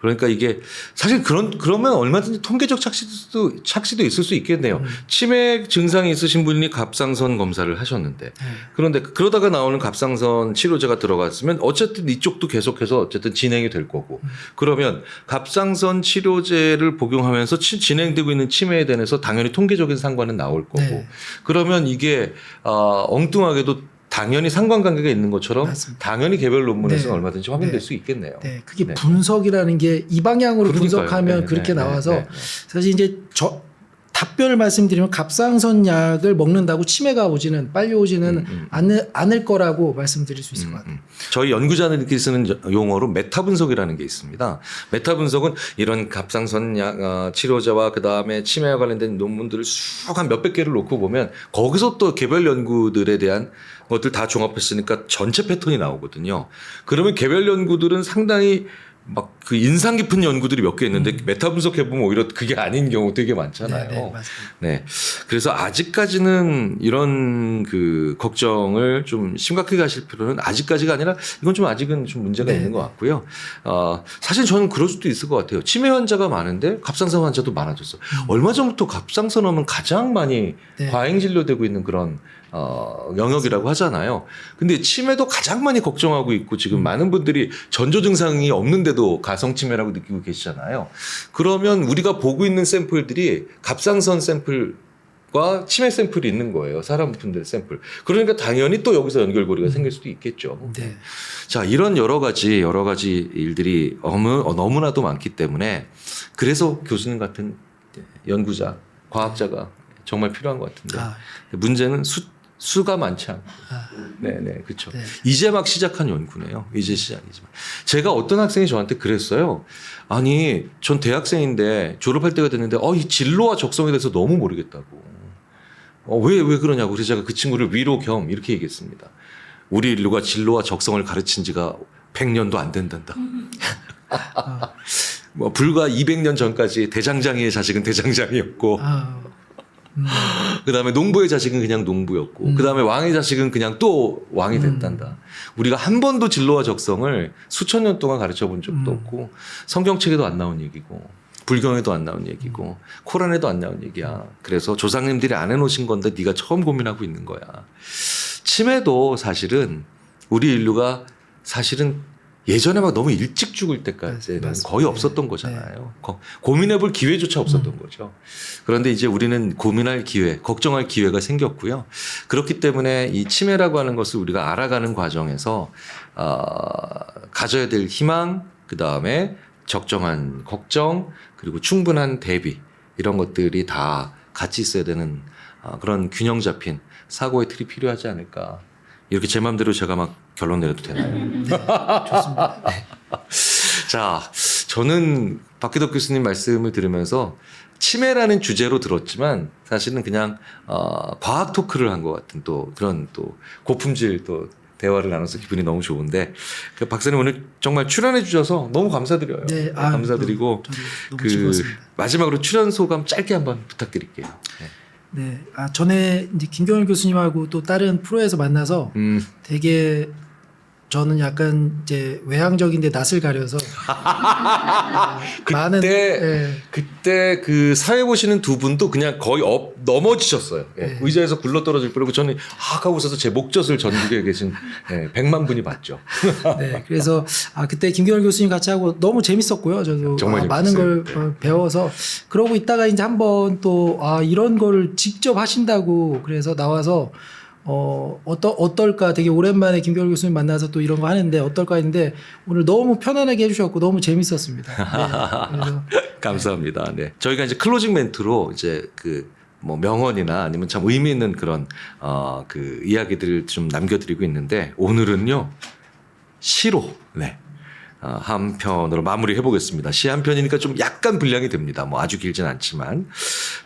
그러니까 이게 사실 그러면 얼마든지 통계적 착시도 있을 수 있겠네요. 치매 증상이 있으신 분이 갑상선 검사를 하셨는데 그런데 그러다가 나오는 갑상선 치료제가 들어갔으면 어쨌든 이쪽도 계속해서 어쨌든 진행이 될 거고 그러면 갑상선 치료제를 복용하면서 진행되고 있는 치매에 대해서 당연히 통계적인 상관은 나올 거고 네. 그러면 이게 엉뚱하게도 당연히 상관관계가 있는 것처럼 맞습니다. 당연히 개별 논문에서는 네. 얼마든지 확인될 네. 수 있겠네요. 네, 그게 네. 분석이라는 게 이 방향으로 그러니까요. 분석하면 네, 그렇게 네, 나와서 네, 네. 사실 이제 답변을 말씀드리면 갑상선 약을 먹는다고 치매가 오지는 빨리 오지는 않을 거라고 말씀드릴 수 있을 것 같아요. 저희 연구자들끼리 쓰는 용어로 메타 분석이라는 게 있습니다. 메타 분석은 이런 갑상선 치료제와 그 다음에 치매와 관련된 논문들을 쭉 한 몇백 개를 놓고 보면 거기서 또 개별 연구들에 대한 것들 다 종합했으니까 전체 패턴이 나오거든요. 그러면 개별 연구들은 상당히 막 그 인상 깊은 연구들이 몇 개 있는데 메타 분석해 보면 오히려 그게 아닌 경우 되게 많잖아요. 네, 네, 맞습니다. 네. 그래서 아직까지는 이런 그 걱정을 좀 심각하게 하실 필요는 아직까지가 아니라 이건 좀 아직은 좀 문제가 네, 있는 것 같고요. 사실 저는 그럴 수도 있을 것 같아요. 치매 환자가 많은데 갑상선 환자도 많아졌어. 얼마 전부터 갑상선암은 가장 많이 네. 과잉 진료되고 있는 그런 영역이라고 하잖아요. 근데 치매도 가장 많이 걱정하고 있고 지금 많은 분들이 전조 증상이 없는데도 가성치매라고 느끼고 계시잖아요. 그러면 우리가 보고 있는 샘플들이 갑상선 샘플과 치매 샘플이 있는 거예요. 사람 분들 샘플. 그러니까 당연히 또 여기서 연결고리가 생길 수도 있겠죠. 네. 자, 이런 여러 가지 일들이 너무나도 많기 때문에 그래서 교수님 같은 연구자, 과학자가 정말 필요한 것 같은데 아, 문제는 수가 많지 않고. 아, 네네, 그렇죠. 네. 이제 막 시작한 연구네요. 이제 시작이지만. 제가 어떤 학생이 저한테 그랬어요. 아니, 전 대학생인데 졸업할 때가 됐는데, 이 진로와 적성에 대해서 너무 모르겠다고. 왜 그러냐고. 그래서 제가 그 친구를 위로 겸 이렇게 얘기했습니다. 우리 인류가 진로와 적성을 가르친 지가 100년도 안 된단다. 뭐, 불과 200년 전까지 대장장이의 자식은 대장장이였고, 아, 그 다음에 농부의 자식은 그냥 농부였고, 그 다음에 왕의 자식은 그냥 또 왕이 됐단다. 우리가 한 번도 진로와 적성을 수천 년 동안 가르쳐 본 적도 없고, 성경책에도 안 나온 얘기고, 불경에도 안 나온 얘기고, 코란에도 안 나온 얘기야. 그래서 조상님들이 안 해놓으신 건데 네가 처음 고민하고 있는 거야. 치매도 사실은 우리 인류가 사실은 예전에 막 너무 일찍 죽을 때까지는 맞습니다. 거의 없었던 거잖아요. 고민해볼 기회조차 없었던 거죠. 그런데 이제 우리는 고민할 기회, 걱정할 기회가 생겼고요. 그렇기 때문에 이 치매라고 하는 것을 우리가 알아가는 과정에서 가져야 될 희망, 그 다음에 적정한 걱정, 그리고 충분한 대비 이런 것들이 다 같이 있어야 되는 그런 균형 잡힌 사고의 틀이 필요하지 않을까. 이렇게 제 마음대로 제가 막 결론 내려도 되나요? 좋습니다. 네. 자, 저는 박기덕 교수님 말씀을 들으면서 치매라는 주제로 들었지만 사실은 그냥 과학 토크를 한 것 같은 또 그런 또 고품질 또 대화를 나눠서 기분이 너무 좋은데 그 박사님 오늘 정말 출연해 주셔서 너무 감사드려요. 네, 감사드리고 저도 너무 그 즐거웠습니다. 마지막으로 출연 소감 짧게 한번 부탁드릴게요. 네. 네, 전에 이제 김경일 교수님하고 또 다른 프로에서 만나서 되게 저는 약간 이제 외향적인데 낯을 가려서 많은 그때 그 사회 보시는 두 분도 그냥 거의 넘어지셨어요. 예. 네. 의자에서 굴러 떨어질 뻔하고 저는 하고 웃어서 제 목젖을 전국에 계신 100만 분이 봤죠. 네, 그래서 그때 김경일 교수님 같이 하고 너무 재밌었고요. 저도 정말 많은 걸 재밌었어요. 배워서 그러고 있다가 이제 한번 또 이런 거를 직접 하신다고 그래서 나와서 어떨까 되게 오랜만에 김경일 교수님 만나서 또 이런 거 하는데 어떨까 했는데 오늘 너무 편안하게 해주셨고 너무 재밌었습니다. 네, 그래서 감사합니다. 네. 저희가 이제 클로징 멘트로 이제 뭐 명언이나 아니면 참 의미 있는 그런 그 이야기들을 좀 남겨드리고 있는데 오늘은요 시로 한 편으로 마무리해 보겠습니다. 시 한 편이니까 좀 약간 분량이 됩니다. 뭐 아주 길진 않지만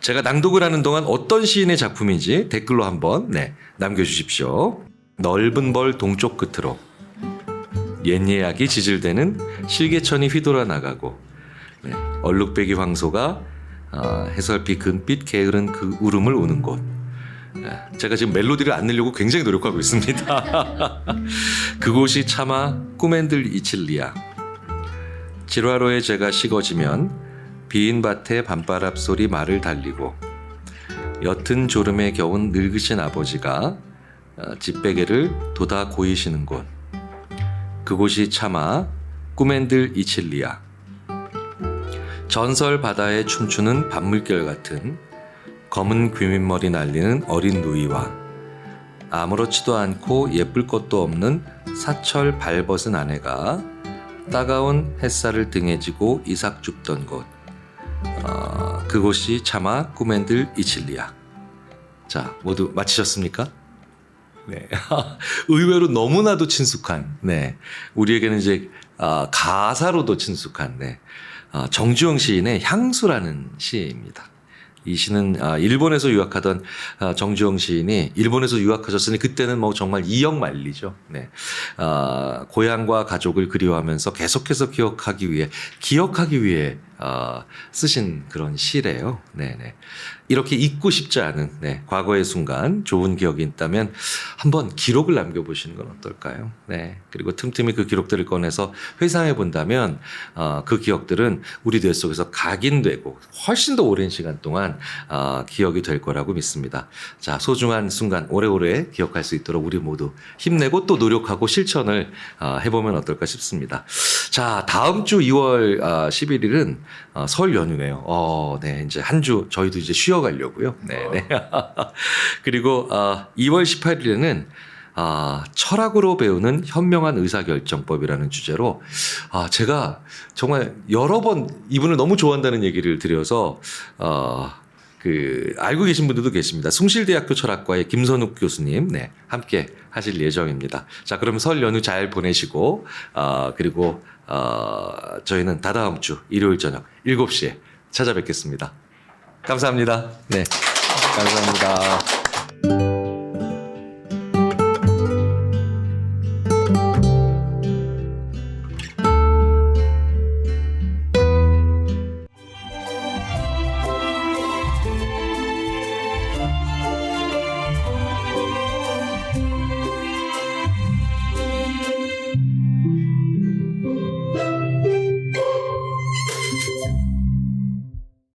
제가 낭독을 하는 동안 어떤 시인의 작품인지 댓글로 한번 남겨주십시오. 넓은 벌 동쪽 끝으로 옛 예약이 지질대는 실개천이 휘돌아 나가고 얼룩배기 황소가 해설비 금빛 게으른 그 울음을 우는 곳. 제가 지금 멜로디를 안 내려고 굉장히 노력하고 있습니다. 그곳이 차마 꿈엔들 이칠리야. 지루하로에 제가 식어지면 비인 밭에 밤바람 소리 말을 달리고 옅은 졸음에 겨운 늙으신 아버지가 집베개를 돋아 고이시는 곳. 그곳이 차마 꿈엔들 이칠리야. 전설 바다에 춤추는 밤물결 같은 검은 귀밑머리 날리는 어린 누이와 아무렇지도 않고 예쁠 것도 없는 사철 발벗은 아내가 따가운 햇살을 등에 지고 이삭 줍던 곳. 그곳이 차마 꿈엔들 이칠리야. 자, 모두 마치셨습니까? 네. 의외로 너무나도 친숙한, 우리에게는 이제 가사로도 친숙한, 정주영 시인의 향수라는 시입니다. 이 시는 일본에서 유학하던 정주영 시인이 일본에서 유학하셨으니 그때는 뭐 정말 이역만리죠. 고향과 가족을 그리워하면서 계속해서 기억하기 위해 쓰신 그런 시래요. 이렇게 잊고 싶지 않은 과거의 순간, 좋은 기억이 있다면 한번 기록을 남겨보시는 건 어떨까요? 그리고 틈틈이 그 기록들을 꺼내서 회상해 본다면 그 기억들은 우리 뇌 속에서 각인되고 훨씬 더 오랜 시간 동안 기억이 될 거라고 믿습니다. 자, 소중한 순간 오래오래 기억할 수 있도록 우리 모두 힘내고 또 노력하고 실천을 해보면 어떨까 싶습니다. 자, 다음 주 2월 11일은 설 연휴네요. 이제 한 주 저희도 이제 쉬어가려고요. 그리고 2월 18일에는 철학으로 배우는 현명한 의사결정법이라는 주제로 제가 정말 여러 번 이분을 너무 좋아한다는 얘기를 드려서 알고 계신 분들도 계십니다. 숭실대학교 철학과의 김선욱 교수님 함께 하실 예정입니다. 자, 그럼 설 연휴 잘 보내시고 그리고 저희는 다다음 주 일요일 저녁 7시에 찾아뵙겠습니다. 감사합니다. 감사합니다.